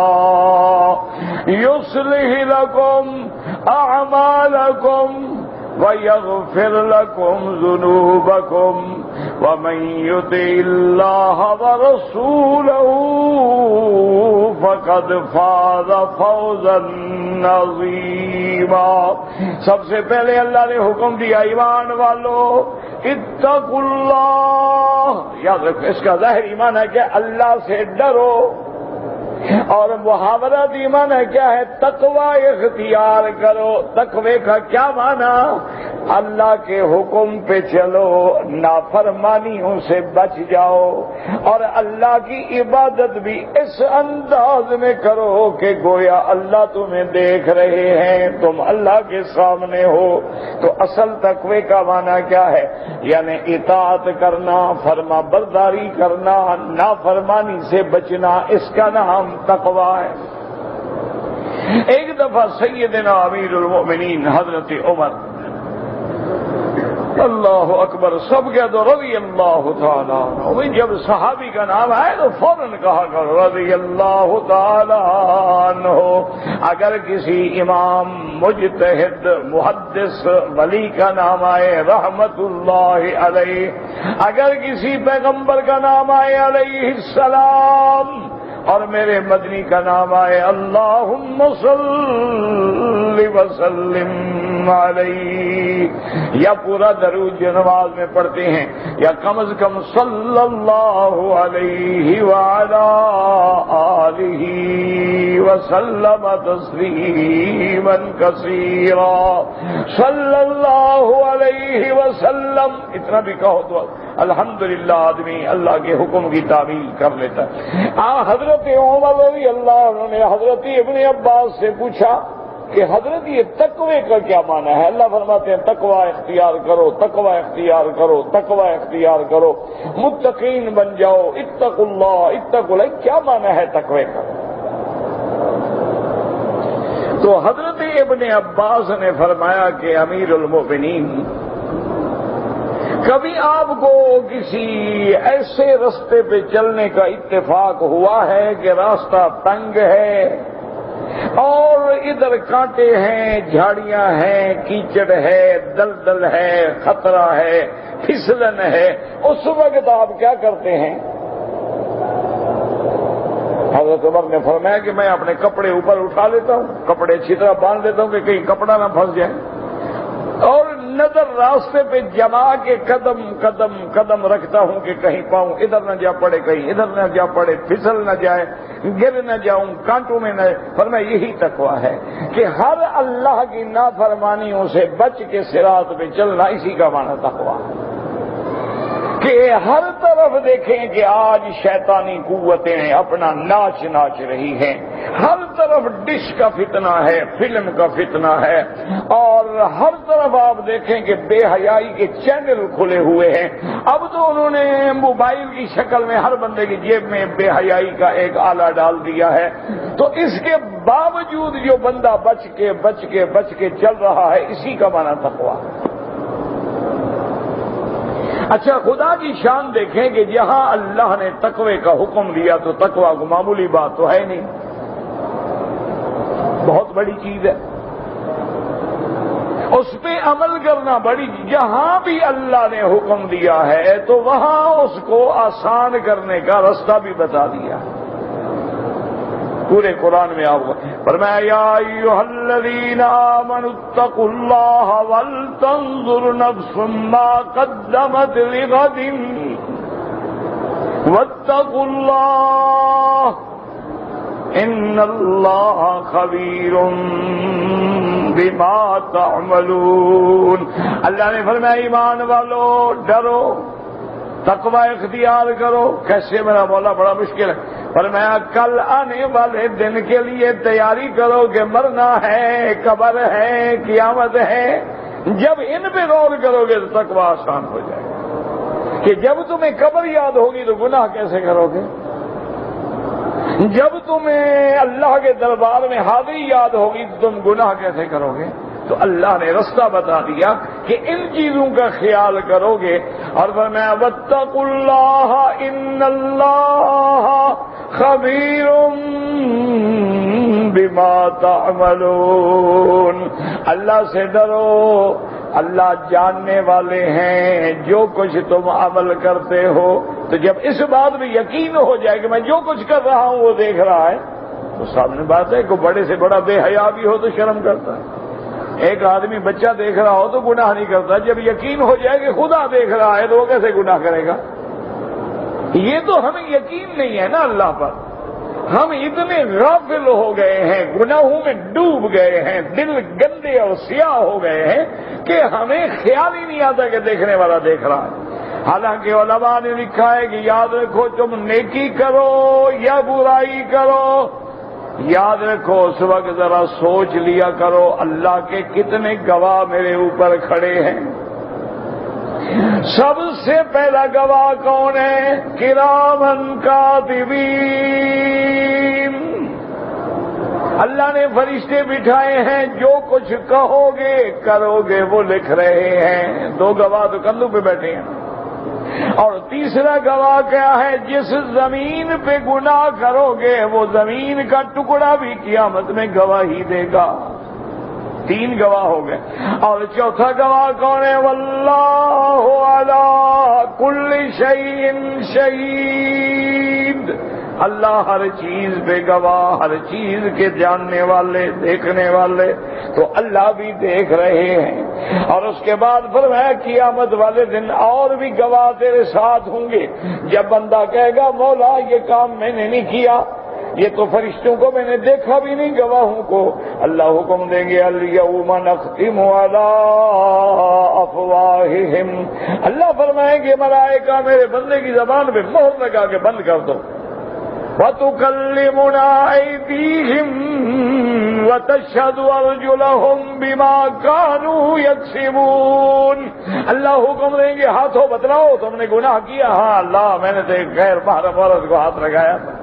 یصلح لکم اعمالکم وَيَغْفِرْ لَكُمْ ذُنُوبَكُمْ وَمَنْ يُطِعِ اللَّهَ وَرَسُولَهُ فَقَدْ فَازَ فَوْزًا عَظِيمًا. سب سے پہلے اللہ نے حکم دیا ایمان والو اتقوا اللہ. یاد رکھو اس کا ظاہر ایمان ہے کہ اللہ سے ڈرو، اور محاورت ایمان ہے کیا ہے؟ تقوی اختیار کرو. تقوی کا کیا معنی؟ اللہ کے حکم پہ چلو، نافرمانیوں سے بچ جاؤ، اور اللہ کی عبادت بھی اس انداز میں کرو کہ گویا اللہ تمہیں دیکھ رہے ہیں، تم اللہ کے سامنے ہو. تو اصل تقوی کا معنی کیا ہے؟ یعنی اطاعت کرنا، فرما برداری کرنا، نافرمانی سے بچنا، اس کا نام تقوی ہے. ایک دفعہ سیدنا امیر المؤمنین حضرت عمر، اللہ اکبر، سب کہہ دو رضی اللہ تعالیٰ عنہ. جب صحابی کا نام آئے تو فوراً کہا کرو رضی اللہ تعالیٰ عنہ. اگر کسی امام، مجتہد، محدث، ولی کا نام آئے رحمت اللہ علیہ، اگر کسی پیغمبر کا نام آئے علیہ السلام، اور میرے مدنی کا نام آئے اللہم صلی وسلم علیہ، یا پورا درود جو نماز میں پڑھتے ہیں، یا کم از کم صلی اللہ علیہ وعلا آلہ وسلم تسلیما کثیرا. صلی اللہ علیہ وسلم اتنا بھی کہو تو الحمدللہ آدمی اللہ کے حکم کی تعمیل کر لیتا ہے. حضرت عمر رضی اللہ عنہ نے حضرت ابن عباس سے پوچھا کہ حضرت یہ تقوی کا کیا معنی ہے؟ اللہ فرماتے ہیں تقوی اختیار کرو، تقوی اختیار کرو، تقوی اختیار کرو، متقین بن جاؤ. اتقوا اللہ، اتقوا اللہ، کیا معنی ہے تقوی کا؟ تو حضرت ابن عباس نے فرمایا کہ امیر المؤمنین، کبھی آپ کو کسی ایسے راستے پہ چلنے کا اتفاق ہوا ہے کہ راستہ تنگ ہے اور ادھر کانٹے ہیں، جھاڑیاں ہیں، کیچڑ ہے، دلدل ہے، خطرہ ہے، پھسلن ہے، اس وقت آپ کیا کرتے ہیں؟ حضرت عمر نے فرمایا کہ میں اپنے کپڑے اوپر اٹھا لیتا ہوں، کپڑے اچھی طرح باندھ لیتا ہوں کہ کہیں کپڑا نہ پھنس جائے، اور نظر راستے پہ جما کے قدم قدم قدم رکھتا ہوں کہ کہیں پاؤں ادھر نہ جا پڑے، کہیں ادھر نہ جا پڑے، پھسل نہ جائے. گر نہ جاؤں، کانٹوں میں نہ، فرمایا یہی تقویٰ ہے کہ ہر اللہ کی نافرمانیوں سے بچ کے صراط پہ چلنا، اسی کا معنی تقویٰ ہے کہ ہر طرف دیکھیں کہ آج شیطانی قوتیں اپنا ناچ رہی ہیں، ہر طرف ڈش کا فتنہ ہے، فلم کا فتنہ ہے، اور ہر طرف آپ دیکھیں کہ بے حیائی کے چینل کھلے ہوئے ہیں۔ اب تو انہوں نے موبائل کی شکل میں ہر بندے کی جیب میں بے حیائی کا ایک آلہ ڈال دیا ہے، تو اس کے باوجود جو بندہ بچ کے چل رہا ہے، اسی کا معنی تقویٰ ہے۔ اچھا، خدا کی شان دیکھیں کہ جہاں اللہ نے تقوی کا حکم دیا تو تقوی کو معمولی بات تو ہے نہیں، بہت بڑی چیز ہے، اس پہ عمل کرنا بڑی چیز۔ جہاں بھی اللہ نے حکم دیا ہے تو وہاں اس کو آسان کرنے کا رستہ بھی بتا دیا۔ پورے قرآن میں آپ فرمایا یا ایھا الذین آمنوا اتقوا اللہ ولتنظر نفس ما قدمت لغد واتقوا اللہ ان اللہ خبیر بما تعملون۔ اللہ نے فرمایا ایمان والو ڈرو، تقوی اختیار کرو۔ کیسے میرا مولا، بڑا مشکل ہے۔ فرمایا کل آنے والے دن کے لیے تیاری کرو کہ مرنا ہے، قبر ہے، قیامت ہے۔ جب ان پہ غور کرو گے تو تقوی آسان ہو جائے گا کہ جب تمہیں قبر یاد ہوگی تو گناہ کیسے کرو گے، جب تمہیں اللہ کے دربار میں حاضری یاد ہوگی تو تم گناہ کیسے کرو گے۔ تو اللہ نے رستہ بتا دیا کہ ان چیزوں کا خیال کرو گے، اور فرمایا واتقوا اللہ ان اللہ خبیر بما تعملون۔ اللہ سے ڈرو، اللہ جاننے والے ہیں جو کچھ تم عمل کرتے ہو۔ تو جب اس بات میں یقین ہو جائے کہ میں جو کچھ کر رہا ہوں وہ دیکھ رہا ہے، تو سامنے بات ہے کہ بڑے سے بڑا بے حیا بھی ہو تو شرم کرتا ہے، ایک آدمی بچہ دیکھ رہا ہو تو گناہ نہیں کرتا، جب یقین ہو جائے کہ خدا دیکھ رہا ہے تو وہ کیسے گناہ کرے گا؟ یہ تو ہمیں یقین نہیں ہے نا اللہ پر، ہم اتنے غافل ہو گئے ہیں، گناہوں میں ڈوب گئے ہیں، دل گندے اور سیاہ ہو گئے ہیں کہ ہمیں خیال ہی نہیں آتا کہ دیکھنے والا دیکھ رہا ہے۔ حالانکہ علماء نے لکھا ہے کہ یاد رکھو تم نیکی کرو یا برائی کرو، یاد رکھو اس وقت ذرا سوچ لیا کرو اللہ کے کتنے گواہ میرے اوپر کھڑے ہیں۔ سب سے پہلا گواہ کون ہے؟ کرامن کاتبین۔ اللہ نے فرشتے بٹھائے ہیں، جو کچھ کہو گے کرو گے وہ لکھ رہے ہیں۔ دو گواہ تو کندھوں پہ بیٹھے ہیں، اور تیسرا گواہ کیا ہے؟ جس زمین پہ گناہ کرو گے وہ زمین کا ٹکڑا بھی قیامت میں گواہی دے گا۔ تین گواہ ہو گئے، اور چوتھا گواہ کون ہے؟ واللہ علی کل شیء شہید۔ اللہ ہر چیز پہ گواہ، ہر چیز کے جاننے والے، دیکھنے والے، تو اللہ بھی دیکھ رہے ہیں۔ اور اس کے بعد فرمایا قیامت والے دن اور بھی گواہ تیرے ساتھ ہوں گے۔ جب بندہ کہے گا مولا یہ کام میں نے نہیں کیا، یہ تو فرشتوں کو میں نے دیکھا بھی نہیں، گواہوں کو، اللہ حکم دیں گے الیوم نختم علی افواہہم۔ اللہ فرمائیں گے ملائکہ میرے بندے کی زبان پہ مہر لگا کے بند کر دو۔ وَتُكَلِّمُنَا أَيْدِيهِمْ وَتَشْهَدُ أَرْجُلُهُمْ بِمَا كَانُوا يَكْسِبُونَ۔ اللہ حکم دیں گے ہاتھوں بتلاؤ تم نے گناہ کیا؟ ہاں اللہ میں نے تو ایک غیر محرم عورت کو ہاتھ لگایا تھا۔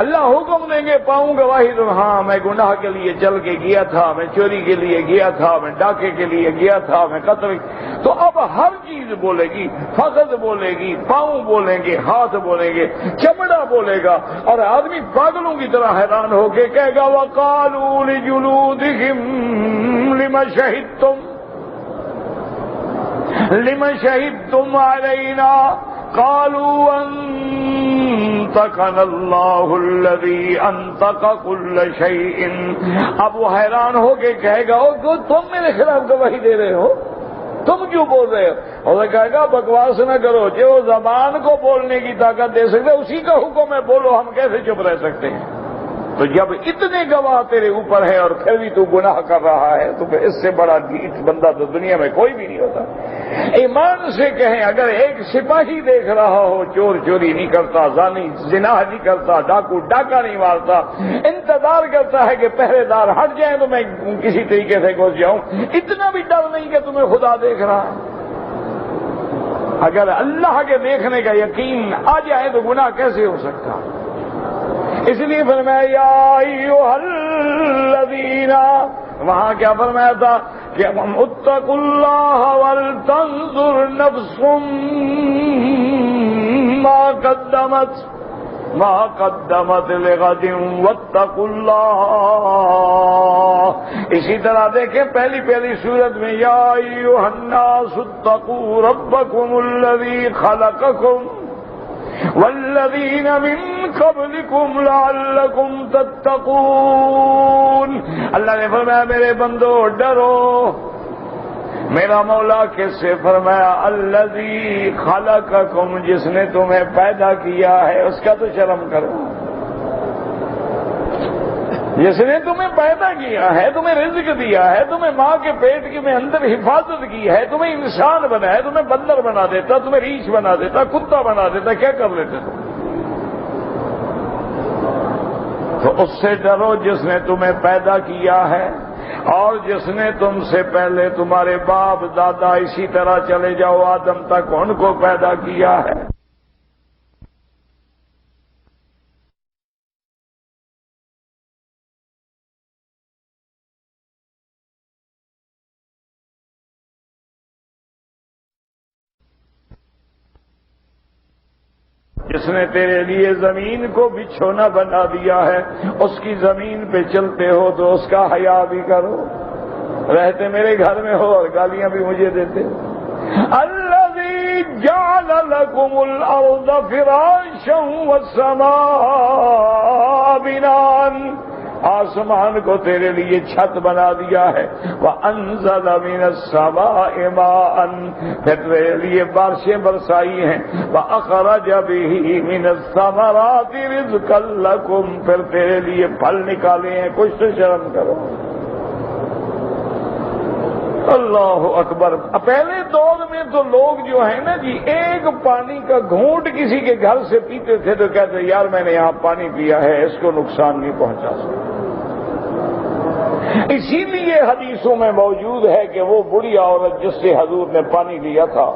اللہ حکم دیں گے پاؤں گواہی دو، ہاں میں گناہ کے لیے چل کے گیا تھا، میں چوری کے لیے گیا تھا، میں ڈاکے کے لیے گیا تھا، میں قتل۔ تو اب ہر چیز بولے گی، فخذ بولے گی، پاؤں بولیں گے، ہاتھ بولیں گے، چمڑا بولے گا، اور آدمی پاگلوں کی طرح حیران ہو کے کہے گا وَقَالُوا لِجُلُودِهِمْ لِمَ شَهِدتُّمْ عَلَيْنَا قالوا انطقنا اللہ الذی انطق كل شیء۔ اب وہ حیران ہو کے کہے گا تم میرے خلاف گواہی دے رہے ہو، تم کیوں بول رہے ہو؟ اور کہے گا بکواس نہ کرو، جو زبان کو بولنے کی طاقت دے سکتے اسی کا حکم ہے بولو، ہم کیسے چپ رہ سکتے ہیں؟ تو جب اتنے گواہ تیرے اوپر ہے اور پھر بھی تو گناہ کر رہا ہے تو پھر اس سے بڑا ڈھیٹ بندہ تو دنیا میں کوئی بھی نہیں ہوتا۔ ایمان سے کہیں، اگر ایک سپاہی دیکھ رہا ہو چور چوری نہیں کرتا، زانی زنا نہیں کرتا، ڈاکو ڈاکہ نہیں مارتا، انتظار کرتا ہے کہ پہرے دار ہٹ جائیں تو میں کسی طریقے سے گھس جاؤں، اتنا بھی ڈر نہیں کہ تمہیں خدا دیکھ رہا ہے۔ اگر اللہ کے دیکھنے کا یقین آ جائے تو گناہ کیسے ہو سکتا؟ اس لیے فرمایا یا ایھا الذین، وہاں کیا فرمایا تھا کہ اتقوا اللہ ولتنظر نفس ما قدمت لغد واتقوا اللہ۔ اسی طرح دیکھیں پہلی سورت میں یا ایھا الناس اتقوا ربکم الذی خلقکم والذین من قبلکم لعلکم تتقون۔ اللہ نے فرمایا میرے بندو ڈرو، میرا مولا کس سے؟ فرمایا الذی خلقکم، جس نے تمہیں پیدا کیا ہے اس کا تو شرم کرو، جس نے تمہیں پیدا کیا ہے، تمہیں رزق دیا ہے، تمہیں ماں کے پیٹ کے میں اندر حفاظت کی ہے، تمہیں انسان بنایا، تمہیں بندر بنا دیتا، تمہیں ریچھ بنا دیتا، کتا بنا دیتا، کیا کر لیتے تم؟ تو اس سے ڈرو جس نے تمہیں پیدا کیا ہے، اور جس نے تم سے پہلے تمہارے باپ دادا اسی طرح چلے جاؤ آدم تک ان کو پیدا کیا ہے۔ جس نے تیرے لیے زمین کو بچھونا بنا دیا ہے، اس کی زمین پہ چلتے ہو تو اس کا حیا بھی کرو، رہتے میرے گھر میں ہو اور گالیاں بھی مجھے دیتے ہو۔ الذی جعل لکم الارض فراشا والسماء بناء، آسمان کو تیرے لیے چھت بنا دیا ہے، وَأَنزَلَ مِنَ السَّمَاءِ مَاءً، پھر تیرے لیے بارشیں برسائی ہیں، وَأَخْرَجَ بِهِ مِنَ الثَّمَرَاتِ رِزْقًا لَكُمْ، پھر تیرے لیے پھل نکالے ہیں، کچھ تو شرم کرو۔ اللہ اکبر۔ پہلے دور میں تو لوگ جو ہیں نا جی، ایک پانی کا گھونٹ کسی کے گھر سے پیتے تھے تو کہتے یار میں نے یہاں پانی پیا ہے، اس کو نقصان نہیں پہنچا سکتا۔ اسی لیے حدیثوں میں موجود ہے کہ وہ بڑی عورت جس سے حضور نے پانی لیا تھا،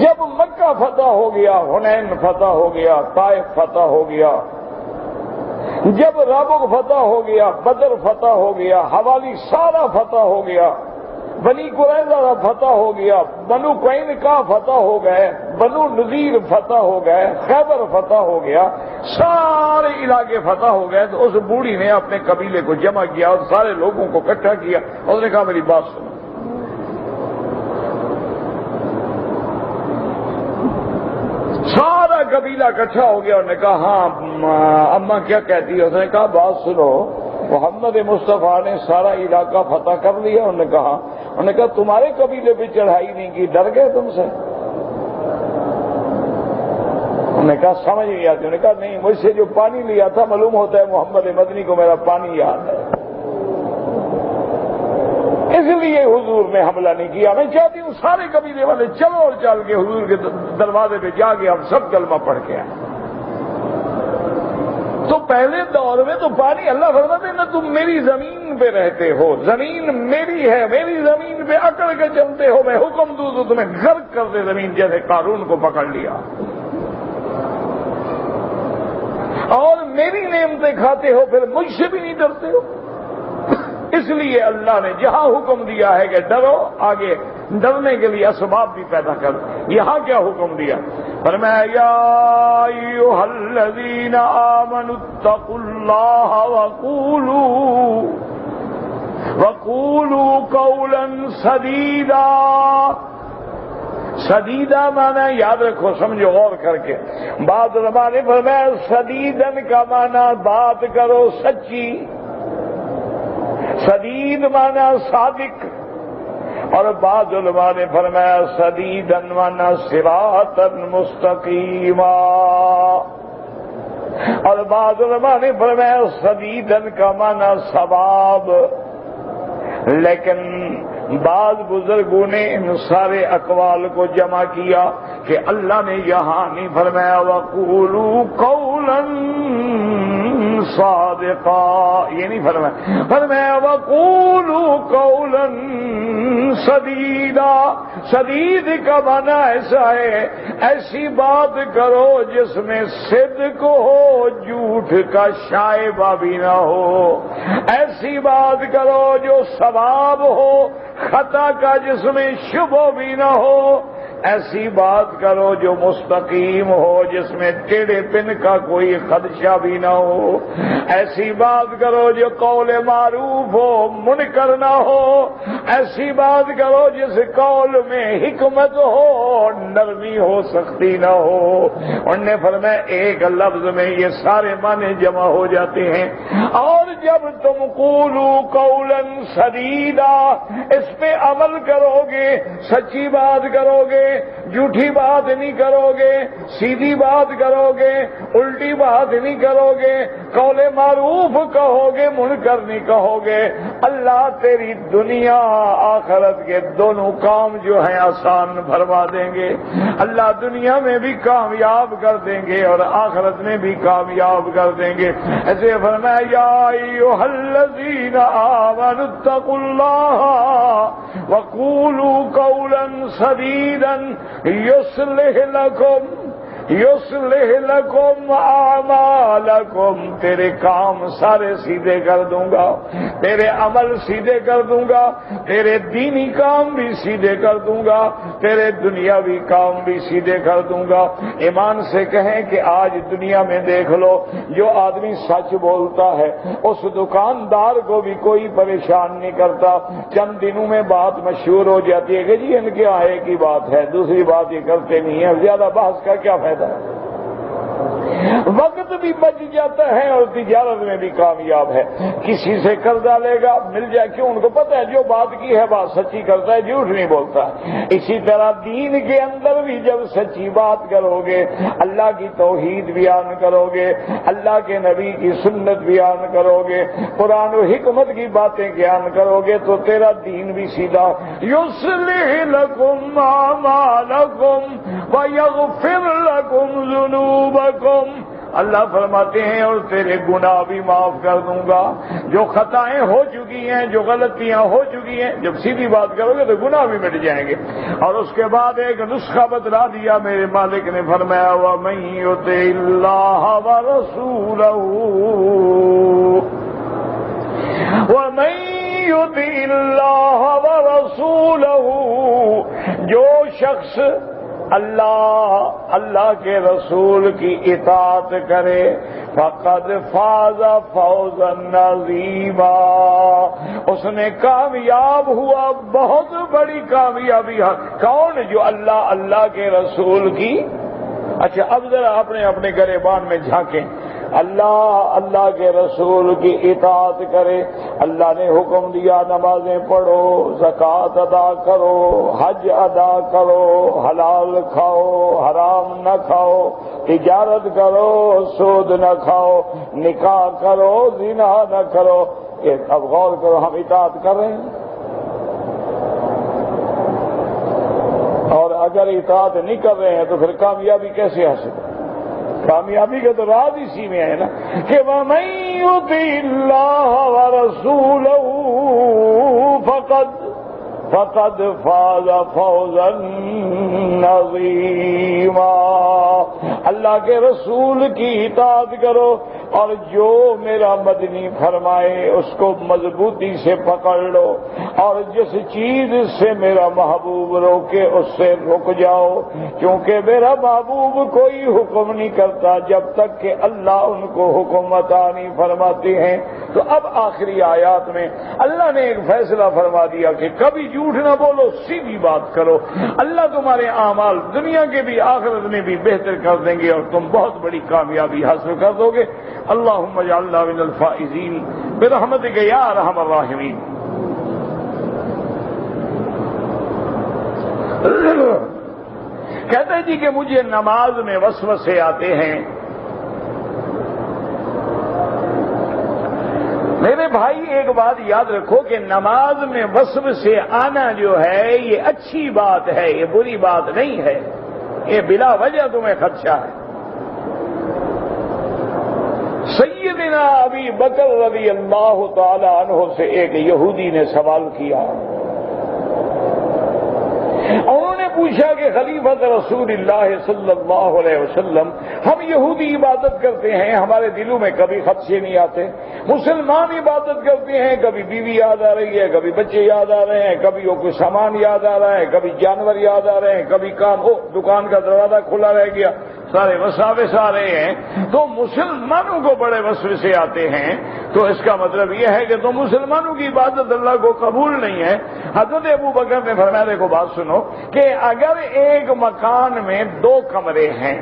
جب مکہ فتح ہو گیا، حنین فتح ہو گیا، طائف فتح ہو گیا، جب رابغ فتح ہو گیا، بدر فتح ہو گیا، حوالی سارا فتح ہو گیا، بنی قریظہ فتح ہو گیا، بنو قینقاع فتح ہو گئے، بنو نذیر فتح ہو گئے، خیبر فتح ہو گیا، سارے علاقے فتح ہو گئے، تو اس بوڑھی نے اپنے قبیلے کو جمع کیا اور سارے لوگوں کو اکٹھا کیا اور اس نے کہا میری بات سنو، سارا قبیلہ اکٹھا ہو گیا اور نے کہا ہاں اماں کیا کہتی ہے؟ اس نے کہا بات سنو، محمد مصطفیٰ نے سارا علاقہ فتح کر لیا۔ انہوں نے کہا تمہارے قبیلے پہ چڑھائی نہیں کی، ڈر گئے تم سے؟ انہوں نے کہا سمجھ نہیں آتی۔ انہوں نے کہا نہیں، مجھ سے جو پانی لیا تھا معلوم ہوتا ہے محمد مدنی کو میرا پانی یاد ہے، اس لیے حضور نے حملہ نہیں کیا۔ میں چاہتی ہوں سارے قبیلے والے چلو اور چل کے حضور کے دروازے پہ جا کے ہم سب کلمہ پڑھ کے آئے۔ تو پہلے دور میں تو پانی اللہ فرماتے ہیں نا تم میری زمین پہ رہتے ہو، زمین میری ہے، میری زمین پہ اکڑ کے چلتے ہو، میں حکم دوں تو تمہیں غرق کر دے زمین، جیسے قارون کو پکڑ لیا، اور میری نعمتیں کھاتے ہو پھر مجھ سے بھی نہیں ڈرتے ہو۔ اس لیے اللہ نے جہاں حکم دیا ہے کہ ڈرو، آگے ڈرنے کے لیے اسباب بھی پیدا کر۔ یہاں کیا حکم دیا؟ فرمایا یا ایھا الذین آمنوا اتقوا اللہ وقولوا قولا سدیدا۔ سدیدہ معنی یاد رکھو، سمجھو غور کر کے۔ بعض علماء نے فرمایا سدیدن کا معنی بات کرو سچی، سدید معنی صادق، اور بعض علماء نے فرمایا سدیدن مانا صراطا مستقیما، اور بعض علماء نے فرمایا سدیدن کا مانا ثواب، لیکن بعض بزرگوں نے ان سارے اقوال کو جمع کیا کہ اللہ نے یہاں نہیں فرمایا وَقُولُوا قَوْلًا صَادِقًا، یہ نہیں فرمایا، فرمایا وَقُولُوا قَوْلًا سَدِيدًا، سدید کا معنی ایسا ہے ایسی بات کرو جس میں صدق ہو، جھوٹ کا شائبہ بھی نہ ہو، ایسی بات کرو جو ثواب ہو، خطا کا جس میں شبہ بھی نہ ہو، ایسی بات کرو جو مستقیم ہو جس میں ٹیڑھے پن کا کوئی خدشہ بھی نہ ہو، ایسی بات کرو جو قول معروف ہو منکر نہ ہو، ایسی بات کرو جس قول میں حکمت ہو نرمی ہو سختی نہ ہو۔ انہوں نے فرمایا ایک لفظ میں یہ سارے معنی جمع ہو جاتے ہیں، اور جب تم قولوا قولا سدیدا اس پہ عمل کرو گے، سچی بات کرو گے، جھوٹی بات نہیں کرو گے، سیدھی بات کرو گے، الٹی بات نہیں کرو گے، قول معروف کہو گے، منکر نہیں کہو گے، اللہ تیری دنیا آخرت کے دونوں کام جو ہیں آسان فرما دیں گے، اللہ دنیا میں بھی کامیاب کر دیں گے اور آخرت میں بھی کامیاب کر دیں گے۔ ایسے فرمایا یا ایھا الذین آمنوا اتقوا اللہ وقولوا قولا سدیدا یصلح لکم اعمالکم، تیرے کام سارے سیدھے کر دوں گا، تیرے عمل سیدھے کر دوں گا، تیرے دینی کام بھی سیدھے کر دوں گا، تیرے دنیاوی کام بھی سیدھے کر دوں گا۔ ایمان سے کہیں کہ آج دنیا میں دیکھ لو جو آدمی سچ بولتا ہے اس دکاندار کو بھی کوئی پریشان نہیں کرتا، چند دنوں میں بات مشہور ہو جاتی ہے کہ جی ان کے آئے کی بات ہے، دوسری بات یہ کرتے نہیں ہیں، زیادہ بحث کا کیا فائدہ ہے، وقت بھی بچ جاتا ہے اور تجارت میں بھی کامیاب ہے۔ کسی سے قرضہ لے گا مل جائے، کیوں؟ ان کو پتہ ہے جو بات کی ہے بات سچی کرتا ہے، جھوٹ نہیں بولتا۔ اسی طرح دین کے اندر بھی جب سچی بات کرو گے، اللہ کی توحید بیان کرو گے، اللہ کے نبی کی سنت بیان کرو گے، قرآن و حکمت کی باتیں بیان کرو گے تو تیرا دین بھی سیدھا۔ یصلح لکم اعمالکم ویغفر لکم ذنوبکم، اللہ فرماتے ہیں اور تیرے گناہ بھی معاف کر دوں گا، جو خطائیں ہو چکی ہیں، جو غلطیاں ہو چکی ہیں، جب سیدھی بات کرو گے تو گناہ بھی مٹ جائیں گے۔ اور اس کے بعد ایک نسخہ بتلا دیا میرے مالک نے، فرمایا وَمَن يُطِعِ اللَّهَ وَرَسُولَهُ وَمَن يُطِعِ اللَّهَ وَرَسُولَهُ، جو شخص اللہ کے رسول کی اطاعت کرے فقد فاز فوزا عظیما، اس نے کامیاب ہوا، بہت بڑی کامیابی ہے۔ کون؟ جو اللہ کے رسول کی، اچھا اب ذرا اپنے گریبان میں جھانکیں، اللہ کے رسول کی اطاعت کرے، اللہ نے حکم دیا نمازیں پڑھو، زکوٰۃ ادا کرو، حج ادا کرو، حلال کھاؤ، حرام نہ کھاؤ، تجارت کرو، سود نہ کھاؤ، نکاح کرو، زنا نہ کرو۔ اب غور کرو، ہم اطاعت کر رہے ہیں؟ اور اگر اطاعت نہیں کر رہے ہیں تو پھر کامیابی کیسے حاصل؟ کامیابی کا تو راز اسی میں ہے نا کہ وَمَن يُطِعِ اللَّهَ وَرَسُولَهُ فقد فاز فوزا عظیما، اللہ کے رسول کی اطاعت کرو اور جو میرا مدنی فرمائے اس کو مضبوطی سے پکڑ لو، اور جس چیز سے میرا محبوب روکے اس سے رک جاؤ، کیونکہ میرا محبوب کوئی حکم نہیں کرتا جب تک کہ اللہ ان کو حکم عطا نہیں فرماتے ہیں۔ تو اب آخری آیات میں اللہ نے ایک فیصلہ فرما دیا کہ کبھی جھوٹ نہ بولو، سیدھی بات کرو، اللہ تمہارے اعمال دنیا کے بھی آخرت میں بھی بہتر کر دیں گے اور تم بہت بڑی کامیابی حاصل کر دو گے۔ اللہم اجعلنا من الفائزین برحمتک یا ارحم الراحمین۔ کہتے ہیں جی کہ مجھے نماز میں وسوسے آتے ہیں۔ میرے بھائی ایک بات یاد رکھو کہ نماز میں وسوسے آنا جو ہے یہ اچھی بات ہے، یہ بری بات نہیں ہے، یہ بلا وجہ تمہیں خدشہ ہے۔ سیدنا ابی بکر رضی اللہ تعالی عنہ سے ایک یہودی نے سوال کیا، انہوں نے پوچھا کہ خلیفۃ رسول اللہ صلی اللہ علیہ وسلم، ہم یہودی عبادت کرتے ہیں، ہمارے دلوں میں کبھی خدشے نہیں آتے، مسلمان عبادت کرتے ہیں، کبھی بیوی یاد آ رہی ہے، کبھی بچے یاد آ رہے ہیں، کبھی وہ کوئی سامان یاد آ رہا ہے، کبھی جانور یاد آ رہے ہیں، کبھی کام ہو دکان کا دروازہ کھلا رہ گیا، سارے وساوس آ رہے ہیں، تو مسلمانوں کو بڑے وسوسے آتے ہیں، تو اس کا مطلب یہ ہے کہ تو مسلمانوں کی عبادت اللہ کو قبول نہیں ہے۔ حضرت ابو بکر نے فرمایا دیکھو بات سنو کہ اگر ایک مکان میں 2 کمرے ہیں،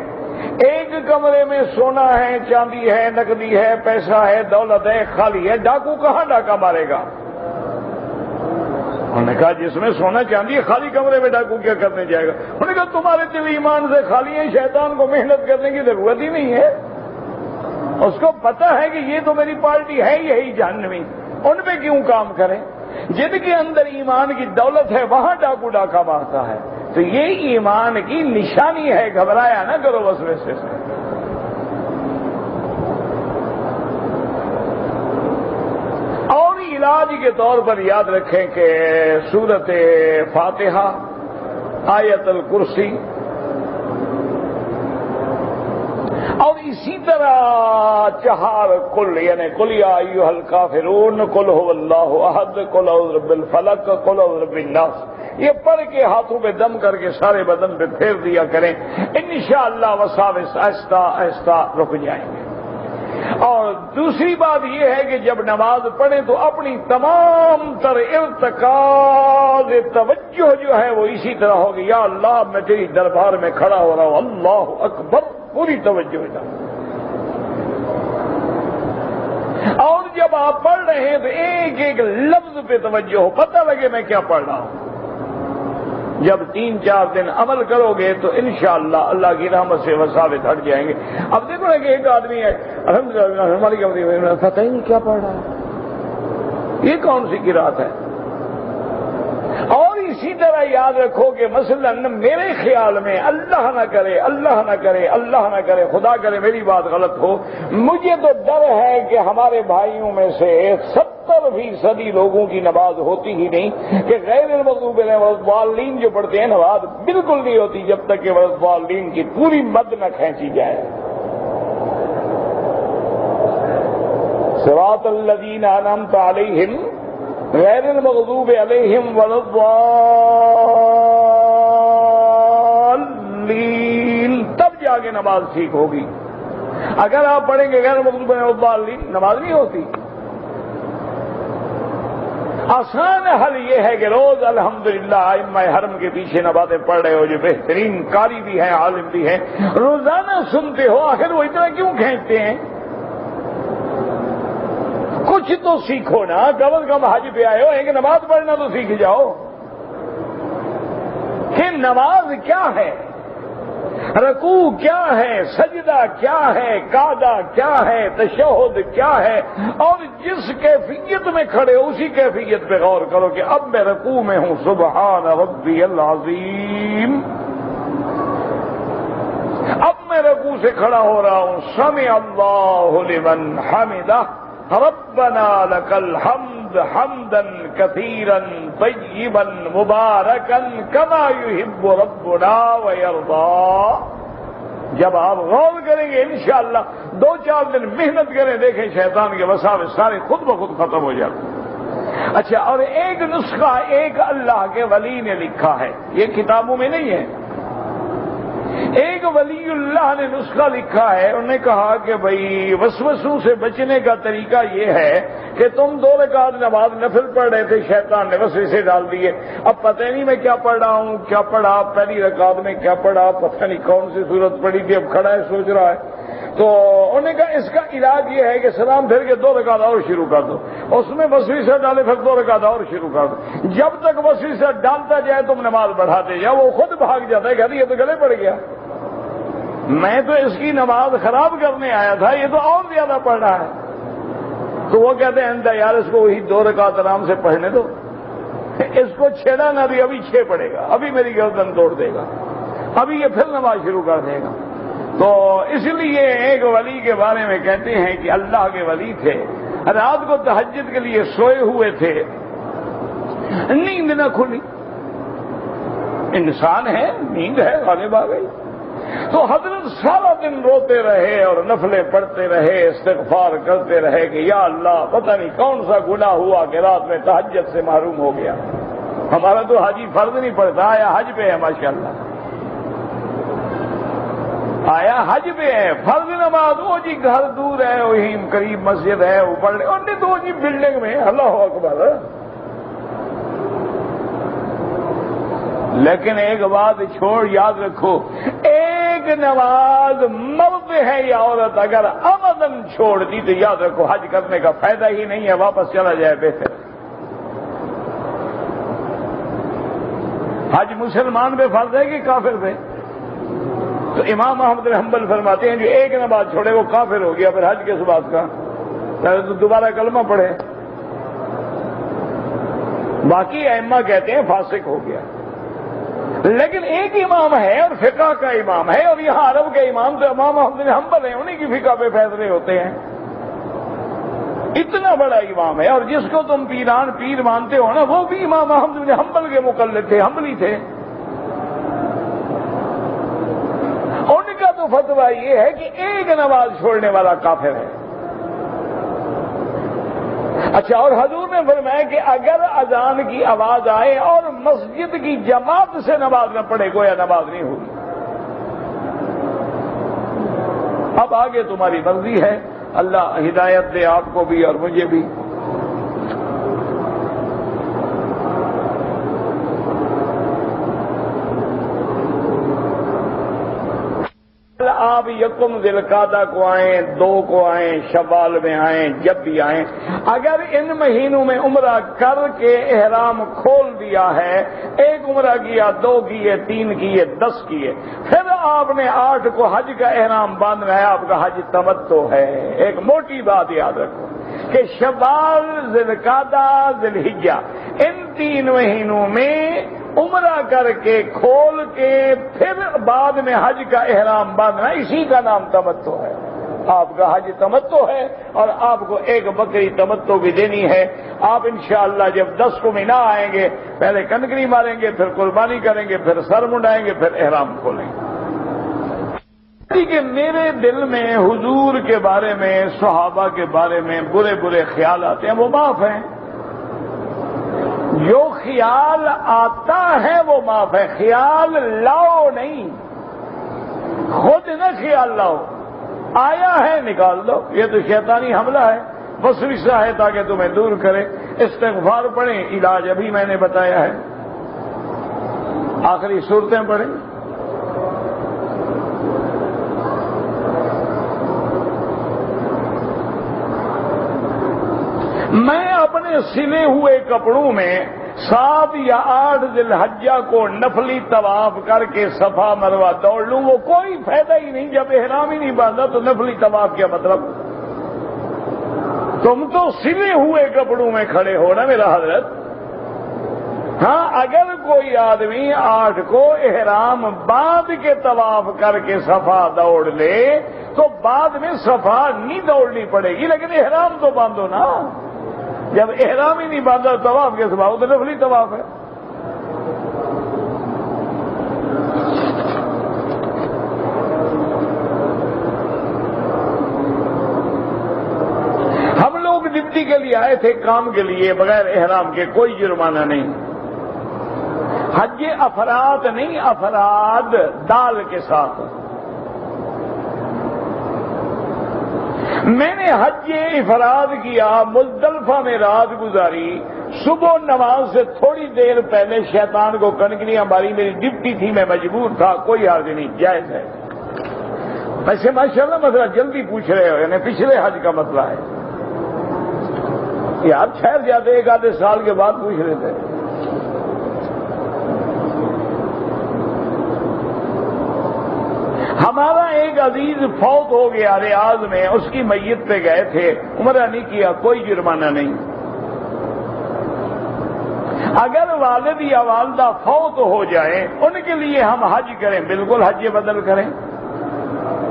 ایک کمرے میں سونا ہے، چاندی ہے، نقدی ہے، پیسہ ہے، دولت ہے، خالی ہے، ڈاکو کہاں ڈاکہ مارے گا؟ انہوں نے کہا جس میں سونا چاندی ہے خالی کمرے میں ڈاکو کیا کرنے جائے گا؟ انہوں نے کہا تمہارے دل ایمان سے خالی ہے، شیطان کو محنت کرنے کی ضرورت ہی نہیں ہے، اس کو پتا ہے کہ یہ تو میری پارٹی ہے یہی جہنمی، ان پہ کیوں کام کریں؟ جن کے اندر ایمان کی دولت ہے وہاں ڈاکو ڈاکہ مارتا ہے، تو یہ ایمان کی نشانی ہے، گھبرایا نہ کرو وسوسے سے۔ اور علاج کے طور پر یاد رکھیں کہ سورۃ فاتحہ، آیت الکرسی، اور اسی طرح 4 قل، یعنی قل یا ایھا الکافرون، قل ھو اللہ احد، قل اعوذ برب الفلق، قل اعوذ برب الناس، یہ پڑھ کے ہاتھوں پہ دم کر کے سارے بدن پہ پھیر دیا کریں، انشاءاللہ وساوس آہستہ آہستہ رک جائیں گے۔ اور دوسری بات یہ ہے کہ جب نماز پڑھیں تو اپنی تمام تر ارتکاز توجہ جو ہے وہ اسی طرح ہوگی، یا اللہ میں تیری دربار میں کھڑا ہو رہا ہوں، اللہ اکبر، پوری توجہ ہے۔ اور جب آپ پڑھ رہے ہیں تو ایک ایک لفظ پہ توجہ ہو، پتہ لگے میں کیا پڑھ رہا ہوں۔ جب 3-4 دن عمل کرو گے تو انشاءاللہ اللہ کی رحمت سے وساوس ہٹ جائیں گے۔ اب دیکھو نا کہ ایک آدمی ہے الحمدللہ ہماری کمری میں پتہ ہی نہیں کیا پڑھ رہا ہے، یہ کون سی قرات ہے؟ اور اسی طرح یاد رکھو کہ مثلا میرے خیال میں اللہ نہ کرے، اللہ نہ کرے، اللہ نہ کرے، خدا کرے میری بات غلط ہو، مجھے تو ڈر ہے کہ ہمارے بھائیوں میں سے 70% لوگوں کی نماز ہوتی ہی نہیں، کہ غیر المغضوب علیہم والضالین جو پڑھتے ہیں نماز بالکل نہیں ہوتی جب تک کہ والضالین کی پوری مد نہ کھینچی جائے۔ صراط الذین انعمت علیہم غیر المغضوب علیہم ولا الضالین، تب جا کے نماز ٹھیک ہوگی۔ اگر آپ پڑھیں گے غیر المغضوب علیہم ولا الضالین، نماز نہیں ہوتی۔ آسان حل یہ ہے کہ روز الحمدللہ ائمہ حرم کے پیچھے نمازیں پڑھ رہے ہو، جو بہترین قاری بھی ہیں، عالم بھی ہیں، روزانہ سنتے ہو، آخر وہ اتنا کیوں کھینچتے ہیں؟ کچھ تو سیکھو نا، کم از کم حج پہ آئے ہو، ایک نماز پڑھنا تو سیکھ جاؤ کہ نماز کیا ہے، رکوع کیا ہے، سجدہ کیا ہے، قعدہ کیا ہے، تشہد کیا ہے، اور جس کیفیت میں کھڑے ہو اسی کیفیت پہ غور کرو کہ اب میں رکوع میں ہوں، سبحان ربی العظیم، اب میں رکوع سے کھڑا ہو رہا ہوں، سمع اللہ لمن حمدہ، ربنا لك الحمد حمدا كثيرا طيبا مباركا كما يحب ربنا ويرضى۔ جب آپ غور کریں گے انشاءاللہ 2-4 دن محنت کریں، دیکھیں شیطان کے وساوس سارے خود بخود ختم ہو جاتے۔ اچھا، اور ایک نسخہ ایک اللہ کے ولی نے لکھا ہے، یہ کتابوں میں نہیں ہے، ایک ولی اللہ نے نسخہ لکھا ہے، انہوں نے کہا کہ بھئی وسوسوں سے بچنے کا طریقہ یہ ہے کہ تم 2 رکعت نماز نفل پڑھ رہے تھے، شیطان نے وسوسے ڈال دیے، اب پتہ نہیں میں کیا پڑھ رہا ہوں، کیا پڑھا، پہلی رکعت میں کیا پڑھا، پتہ نہیں کون سی سورت پڑھی تھی، اب کھڑا ہے سوچ رہا ہے، تو انہوں نے کہا اس کا علاج یہ ہے کہ سلام پھر کے 2 رکعت اور شروع کر دو، اس میں وسوسہ ڈالے پھر 2 رکعت اور شروع کر دو، جب تک وسوسہ ڈالتا جائے تم نماز بڑھاتے جاؤ، وہ خود بھاگ جاتا ہے، کہتے یہ تو گلے پڑ گیا، میں تو اس کی نماز خراب کرنے آیا تھا، یہ تو اور زیادہ پڑھ رہا ہے۔ تو وہ کہتے ہیں یار اس کو وہی 2 رکعت آرام سے پڑھنے دو، اس کو چھیڑا نہ بھی، ابھی 6 پڑے گا، ابھی میری گردن توڑ دے گا، ابھی یہ پھر نماز شروع کر دے گا۔ تو اس لیے ایک ولی کے بارے میں کہتے ہیں کہ اللہ کے ولی تھے، رات کو تہجد کے لیے سوئے ہوئے تھے، نیند نہ کھلی، انسان ہے، نیند ہے، غالب آ گئی، تو حضرت سارا دن روتے رہے اور نفلیں پڑھتے رہے، استغفار کرتے رہے کہ یا اللہ پتہ نہیں کون سا گناہ ہوا کہ رات میں تہجد سے محروم ہو گیا، ہمارا تو حاجی فرض نہیں پڑتا، آیا حج پہ ہے ماشاءاللہ، آیا حج پہ ہے، فرض نماز وہ جی گھر دور ہے، وہیں قریب مسجد ہے، وہ پڑھ لے، تو جی بلڈنگ میں، اللہ اکبر۔ لیکن ایک بات چھوڑ یاد رکھو، ایک نماز مرد ہے یا عورت اگر عمدن چھوڑ دی تو یاد رکھو حج کرنے کا فائدہ ہی نہیں ہے، واپس چلا جائے بہتر۔ حج مسلمان پہ فرض ہے کہ کافر پہ؟ تو امام احمد بن حنبل فرماتے ہیں جو ایک نماز چھوڑے وہ کافر ہو گیا، پھر حج کس بات کا؟ پہلے تو دوبارہ کلمہ پڑھے۔ باقی ائمہ کہتے ہیں فاسق ہو گیا، لیکن ایک امام ہے اور فقہ کا امام ہے، اور یہاں عرب کے امام تو امام احمد بن حنبل ہیں، انہیں کی فقہ پہ فیصلے ہوتے ہیں، اتنا بڑا امام ہے، اور جس کو تم پیران پیر مانتے ہو نا وہ بھی امام احمد بن حنبل کے مقلد تھے، حنبلی تھے۔ ان کا تو فتویٰ یہ ہے کہ ایک نماز چھوڑنے والا کافر ہے۔ اچھا، اور حضور نے فرمایا کہ اگر اذان کی آواز آئے اور مسجد کی جماعت سے نماز نہ پڑھے گویا نماز نہیں ہوگی۔ اب آگے تمہاری مرضی ہے، اللہ ہدایت دے آپ کو بھی اور مجھے بھی۔ آپ یکم ذی القعدہ کو آئیں، 2 کو آئیں، شوال میں آئیں، جب بھی آئیں، اگر ان مہینوں میں عمرہ کر کے احرام کھول دیا ہے، 1 عمرہ کیا، 2 کیے، 3 کیے، 10 کیے، پھر آپ نے 8 کو حج کا احرام باندھنا ہے، آپ کا حج تمتع ہے۔ ایک موٹی بات یاد رکھو کہ شوال، ذی القعدہ، ذی الحجہ، ان 3 مہینوں میں عمرہ کر کے کھول کے پھر بعد میں حج کا احرام باندھنا، اسی کا نام تمتع ہے۔ آپ کا حج تمتع ہے، اور آپ کو 1 بکری تمتع بھی دینی ہے۔ آپ انشاءاللہ جب 10 کو مینا آئیں گے، پہلے کنکری ماریں گے، پھر قربانی کریں گے، پھر سر منڈائیں گے، پھر احرام کھولیں گے۔ کہ میرے دل میں حضور کے بارے میں، صحابہ کے بارے میں برے برے خیال آتے ہیں، وہ معاف ہیں۔ جو خیال آتا ہے وہ معاف ہے، خیال لاؤ نہیں، خود نہ خیال لاؤ، آیا ہے نکال دو، یہ تو شیطانی حملہ ہے، وسوسہ ہے تاکہ تمہیں دور کرے۔ استغفار پڑھیں، علاج ابھی میں نے بتایا ہے، آخری صورتیں پڑھیں۔ میں اپنے سلے ہوئے کپڑوں میں 7 یا 8 ذی الحجہ کو نفلی طواف کر کے صفا مروہ دوڑ لوں، وہ کوئی فائدہ ہی نہیں، جب احرام ہی نہیں باندھا تو نفلی طواف کیا مطلب؟ تم تو سلے ہوئے کپڑوں میں کھڑے ہو نا میرا حضرت۔ ہاں، اگر کوئی آدمی 8 کو احرام باندھ کے طواف کر کے صفا دوڑ لے تو بعد میں صفا نہیں دوڑنی پڑے گی، لیکن احرام تو باندھو نا۔ جب احرام ہی نہیں باندھا طواف کے صفا، وہ تو نفلی طواف ہے۔ ہم لوگ ڈپٹی کے لیے آئے تھے، کام کے لیے، بغیر احرام کے، کوئی جرمانہ نہیں۔ حج افراد نہیں، افراد دال کے ساتھ۔ میں نے حج افراد کیا، مزدلفہ میں رات گزاری، صبح نماز سے تھوڑی دیر پہلے شیطان کو کنکریاں ماری، میری ڈپٹی تھی، میں مجبور تھا، کوئی حرج نہیں، جائز ہے۔ ویسے ماشاءاللہ مسئلہ جلدی پوچھ رہے ہو، یعنی پچھلے حج کا مسئلہ ہے یار، ٹھہر جاتے ایک آدھے سال کے بعد پوچھ رہے تھے۔ ہمارا ایک عزیز فوت ہو گیا ریاض میں، اس کی میت پہ گئے تھے، عمرہ نہیں کیا، کوئی جرمانہ نہیں۔ اگر والد یا والدہ فوت ہو جائیں ان کے لیے ہم حج کریں، بالکل حج بدل کریں،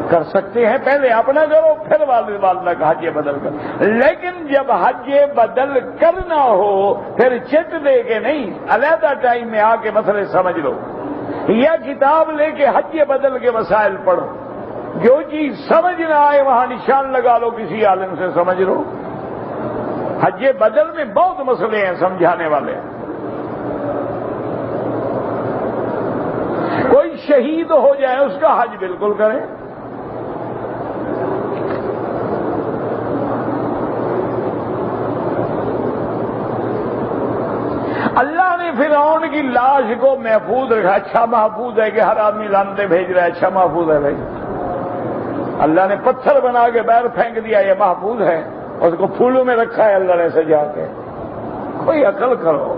کر سکتے ہیں، پہلے اپنا کرو پھر والد والدہ کا حج بدل کرو، لیکن جب حج بدل کرنا ہو پھر چٹ دے کے نہیں، علیحدہ ٹائم میں آ کے مسئلے سمجھ لو، یا کتاب لے کے حج بدل کے مسائل پڑھو، جو چیز سمجھ نہ آئے وہاں نشان لگا لو، کسی عالم سے سمجھ لو۔ حج بدل میں بہت مسئلے ہیں سمجھانے والے۔ کوئی شہید ہو جائے اس کا حج بالکل کریں۔ اللہ نے فرعون کی لاش کو محفوظ رکھا، اچھا محفوظ ہے کہ ہر آدمی لانتے بھیج رہا ہے، اچھا محفوظ ہے بھائی۔ اللہ نے پتھر بنا کے باہر پھینک دیا، یہ محفوظ ہے، اس کو پھولوں میں رکھا ہے اللہ نے سجا کے۔ کوئی عقل کرو،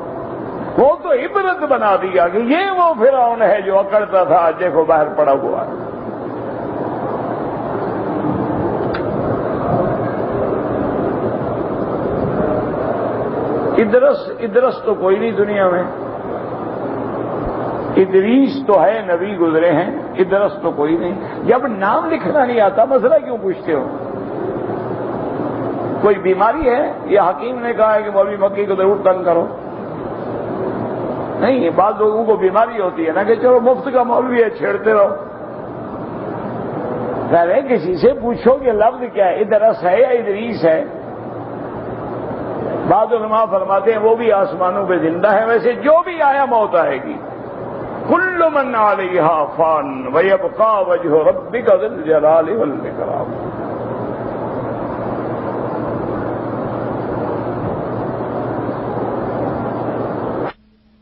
وہ تو عبرت بنا دیا کہ یہ وہ فرعون ہے جو اکڑتا تھا، آج دیکھو باہر پڑا ہوا ہے۔ ادرس تو کوئی نہیں دنیا میں، ادریس تو ہے، نبی گزرے ہیں، ادرس تو کوئی نہیں۔ جب نام لکھنا نہیں آتا مسئلہ کیوں پوچھتے ہو؟ کوئی بیماری ہے یا حکیم نے کہا ہے کہ مولوی مکی کو ضرور تنگ کرو؟ نہیں، بعض لوگوں کو بیماری ہوتی ہے نا کہ چلو مفت کا مولوی ہے چھیڑتے رہو۔ پہلے کسی سے پوچھو کہ لفظ کیا ہے، ادرس ہے یا ادریس ہے؟ بعض علماء فرماتے ہیں وہ بھی آسمانوں پہ زندہ ہے، ویسے جو بھی آیا موت آئے گی۔ کل من علیہا فان ویبقا وجہ ربک ذی الجلال والاکرام۔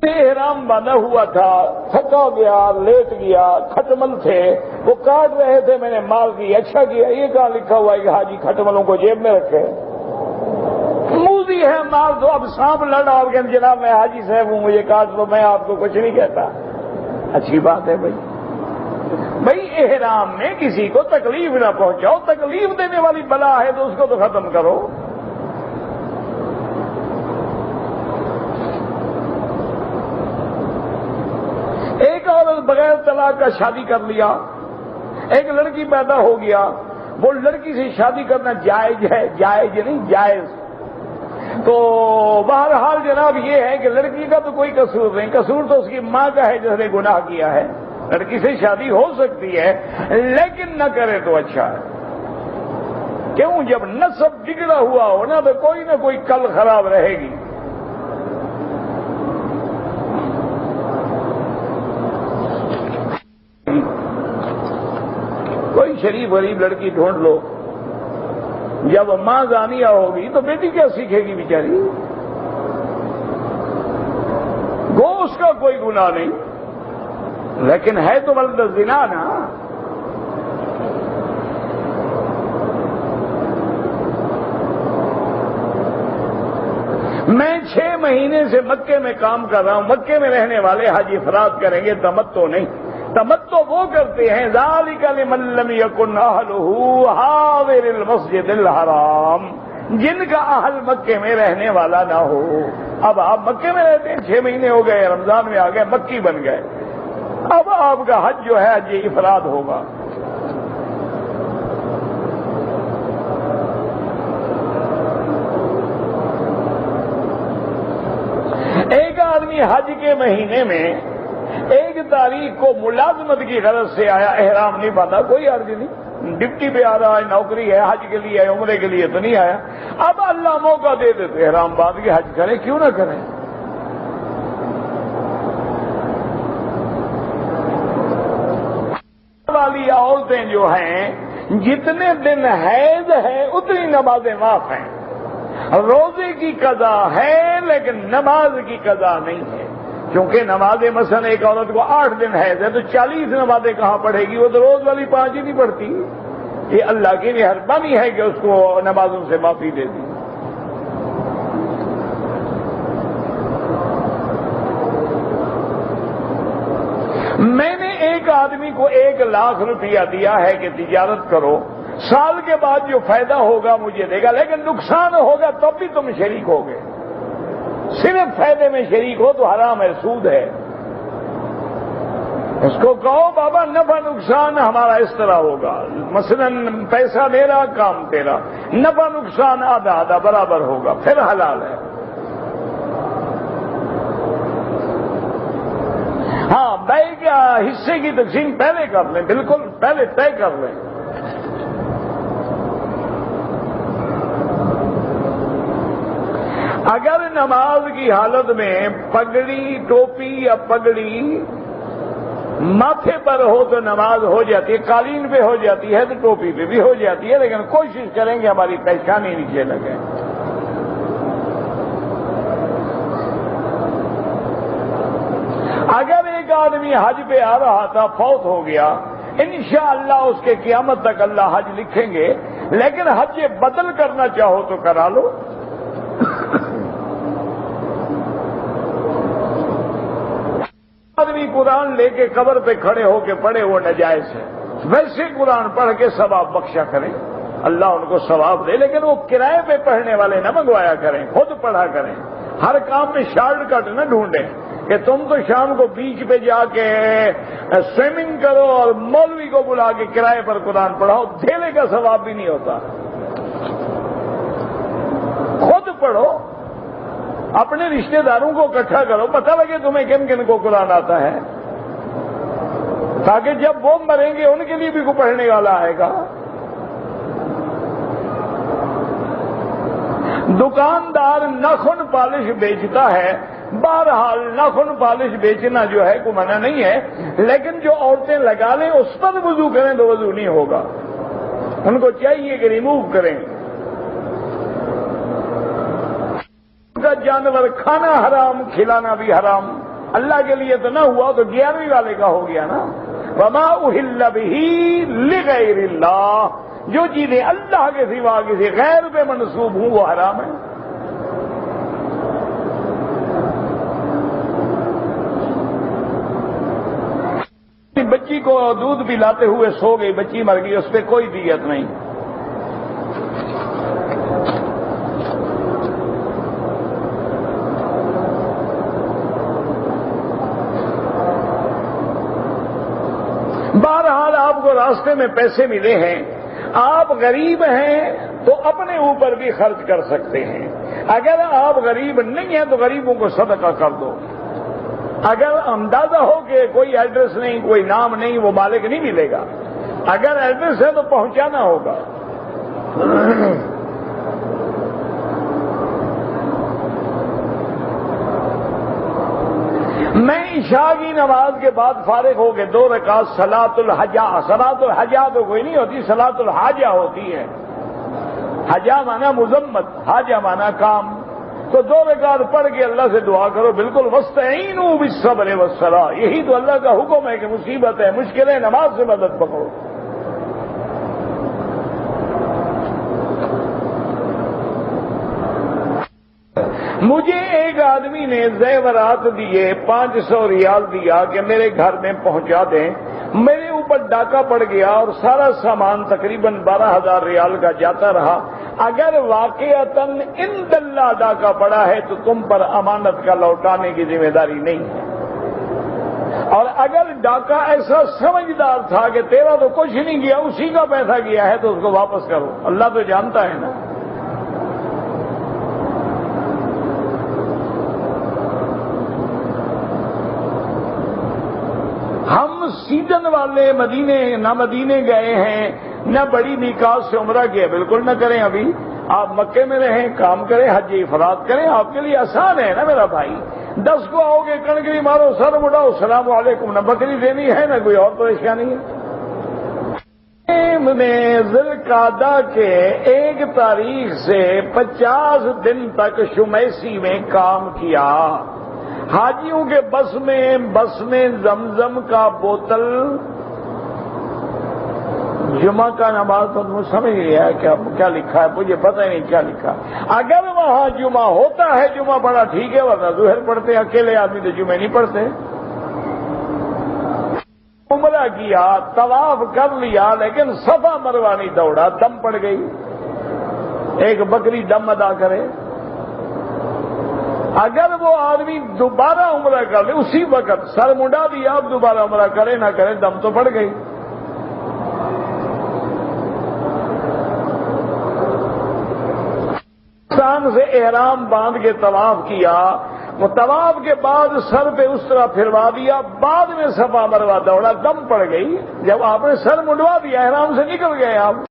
احرام باندھا ہوا تھا، تھکا گیا، لیٹ گیا، کھٹمل تھے، وہ کاٹ رہے تھے، میں نے مال کی، اچھا کیا، یہ کہاں لکھا ہوا ہے کہ حاجی کھٹملوں کو جیب میں رکھے؟ موزی ہے مال دو، اب سانپ لڑا اور کہ جناب میں حاجی صاحب ہوں مجھے کاٹ دو، میں آپ کو کچھ نہیں کہتا۔ اچھی بات ہے بھائی احرام میں کسی کو تکلیف نہ پہنچاؤ، تکلیف دینے والی بلا ہے تو اس کو تو ختم کرو۔ ایک عورت بغیر طلاق کا شادی کر لیا، ایک لڑکی پیدا ہو گیا، وہ لڑکی سے شادی کرنا جائز ہے؟ جائز نہیں، جائز۔ تو بہرحال جناب یہ ہے کہ لڑکی کا تو کوئی قصور نہیں، قصور تو اس کی ماں کا ہے جس نے گناہ کیا ہے۔ لڑکی سے شادی ہو سکتی ہے لیکن نہ کرے تو اچھا ہے۔ کیوں؟ جب نسب بگڑا ہوا ہو نا تو کوئی نہ کوئی کل خراب رہے گی۔ کوئی شریف غریب لڑکی ڈھونڈ لو، جب ماں زانیہ ہوگی تو بیٹی کیا سیکھے گی بیچاری؟ گو اس کا کوئی گناہ نہیں، لیکن ہے تو ولد الزنا نا۔ میں 6 مہینے سے مکے میں کام کر رہا ہوں، مکے میں رہنے والے حج افراد کریں گے، تمتع نہیں۔ تمتع وہ کرتے ہیں ذالک لمن لم یکن اہلہ حاضر المسجد الحرام، جن کا اہل مکے میں رہنے والا نہ ہو۔ اب آپ مکے میں رہتے ہیں، 6 مہینے ہو گئے، رمضان میں آ گئے، مکی بن گئے، اب آپ کا حج جو ہے حج افراد ہوگا۔ ایک آدمی حج کے مہینے میں 1 تاریخ کو ملازمت کی غرض سے آیا، احرام نہیں باندھا، کوئی عرض نہیں، ڈپٹی پہ آ رہا ہے، نوکری ہے، حج کے لیے عمرے کے لیے تو نہیں آیا۔ اب اللہ موقع دے دیتے احرام باندھ کے حج کریں، کیوں نہ کریں؟ والی عورتیں جو ہیں جتنے دن حیض ہے اتنی نمازیں معاف ہیں، روزے کی قضا ہے لیکن نماز کی قضا نہیں ہے۔ چونکہ نمازیں مثلا ایک عورت کو 8 دن حیض ہے تو 40 نمازیں کہاں پڑھے گی؟ وہ تو روز والی 5 ہی نہیں پڑھتی. یہ اللہ کی مہربانی ہے کہ اس کو نمازوں سے معافی دے دی. میں نے ایک آدمی کو 1 لاکھ روپیہ دیا ہے کہ تجارت کرو، سال کے بعد جو فائدہ ہوگا مجھے دے گا، لیکن نقصان ہوگا تب بھی تم شریک ہوگے. صرف فائدے میں شریک ہو تو حرام ہے، سود ہے. اس کو کہو بابا نفع نقصان ہمارا اس طرح ہوگا، مثلا پیسہ میرا کام تیرا، نفع نقصان آدھا آدھا برابر ہوگا، پھر حلال ہے. ہاں بے کا حصے کی تقسیم پہلے کر لیں، بالکل پہلے طے کر لیں. اگر نماز کی حالت میں پگڑی ٹوپی یا پگڑی ماتھے پر ہو تو نماز ہو جاتی ہے، قالین پہ ہو جاتی ہے تو ٹوپی پہ بھی ہو جاتی ہے، لیکن کوشش کریں گے ہماری پیشانی نیچے لگے. اگر ایک آدمی حج پہ آ رہا تھا، فوت ہو گیا، انشاءاللہ اس کے قیامت تک اللہ حج لکھیں گے، لیکن حج بدل کرنا چاہو تو کرا لو. آدمی قرآن لے کے قبر پہ کھڑے ہو کے پڑھے وہ ناجائز ہے. ویسے قرآن پڑھ کے ثواب بخشا کریں، اللہ ان کو ثواب دے، لیکن وہ کرائے پہ پڑھنے والے نہ منگوایا کریں، خود پڑھا کریں. ہر کام میں شارٹ کٹ نہ ڈھونڈیں کہ تم تو شام کو بیچ پہ جا کے سوئمنگ کرو اور مولوی کو بلا کے کرائے پر قرآن پڑھاؤ، دھیلے کا ثواب بھی نہیں ہوتا. خود پڑھو، اپنے رشتہ داروں کو اکٹھا کرو، پتہ لگے تمہیں کن کن کو قرآن آتا ہے، تاکہ جب وہ مریں گے ان کے لیے بھی کوئی پڑھنے والا آئے گا. دکاندار ناخن پالش بیچتا ہے، بہرحال ناخن پالش بیچنا جو ہے کوئی منع نہیں ہے، لیکن جو عورتیں لگا لیں اس پر وضو کریں تو وضو نہیں ہوگا. ان کو چاہیے کہ ریموو کریں. کا جانور کھانا حرام، کھلانا بھی حرام. اللہ کے لیے تو نہ ہوا تو 11ویں والے کا ہو گیا نا. وما اہل بہ لغیر اللہ، جو چیزیں اللہ کے سوا کسی غیر پہ منسوب ہوں وہ حرام ہے. بچی کو دودھ پلاتے ہوئے سو گئی، بچی مر گئی، اس پہ کوئی دیت نہیں. بہرحال آپ کو راستے میں پیسے ملے ہیں، آپ غریب ہیں تو اپنے اوپر بھی خرچ کر سکتے ہیں. اگر آپ غریب نہیں ہیں تو غریبوں کو صدقہ کر دو. اگر اندازہ ہو کہ کوئی ایڈریس نہیں، کوئی نام نہیں، وہ مالک نہیں ملے گا. اگر ایڈریس ہے تو پہنچانا ہوگا. میں عشاء کی نماز کے بعد فارغ ہو کے 2 رکعت صلاۃ الحجہ، صلاۃ الحجہ تو کوئی نہیں ہوتی، صلاۃ الحاجہ ہوتی ہے. حجہ مانا مذمت، حاجہ مانا کام. تو 2 رکعت پڑھ کے اللہ سے دعا کرو، بالکل وستعینوا بالصبر والصلاۃ. یہی تو اللہ کا حکم ہے کہ مصیبت ہے، مشکل ہے، نماز سے مدد پکڑو. مجھے ایک آدمی نے زیورات دیے، 500 ریال دیا کہ میرے گھر میں پہنچا دیں. میرے اوپر ڈاکہ پڑ گیا اور سارا سامان تقریباً 12,000 ریال کا جاتا رہا. اگر واقعتاً عند اللہ ڈاکہ پڑا ہے تو تم پر امانت کا لوٹانے کی ذمہ داری نہیں ہے. اور اگر ڈاکہ ایسا سمجھدار تھا کہ تیرا تو کچھ نہیں گیا، اسی کا پیسہ گیا ہے تو اس کو واپس کرو. اللہ تو جانتا ہے نا. ہم سیزن والے نہ مدینے گئے ہیں، نہ بڑی میقات سے عمرہ کیا، بالکل نہ کریں. ابھی آپ مکے میں رہیں، کام کریں، حج افراد کریں، آپ کے لیے آسان ہے نا میرا بھائی. 10 کو آؤ گے، کنکری مارو، سر مڑاؤ، السلام علیکم، نہ بکری دینی ہے نہ کوئی اور پریشانی ہے. میں ذوالقعدہ کے 1 تاریخ سے 50 دن تک شمیسی میں کام کیا. حاجیوں کے بس میں زمزم کا بوتل جمعہ کا نماز تو سمجھ نہیں آیا کیا لکھا ہے، مجھے پتہ ہی نہیں کیا لکھا ہے۔ اگر وہاں جمعہ ہوتا ہے جمعہ پڑھا ٹھیک ہے، ورنہ ظہر پڑھتے ہیں، اکیلے آدمی تو جمعہ نہیں پڑھتے۔ عمرہ کیا، طواف کر لیا، لیکن صفا مروہ نہیں دوڑا، دم پڑ گئی۔ ایک بکری دم ادا کرے، اگر وہ آدمی دوبارہ عمرہ کر لے اسی وقت سر منڈا دیا، اب دوبارہ عمرہ کرے نہ کرے دم تو پڑ گئی۔ سے احرام باندھ کے طواف کیا، وہ طواف کے بعد سر پہ اس طرح پھروا دیا، بعد میں صفا مروہ دوڑا، دم پڑ گئی۔ جب آپ نے سر منڈوا دیا احرام سے نکل گئے آپ۔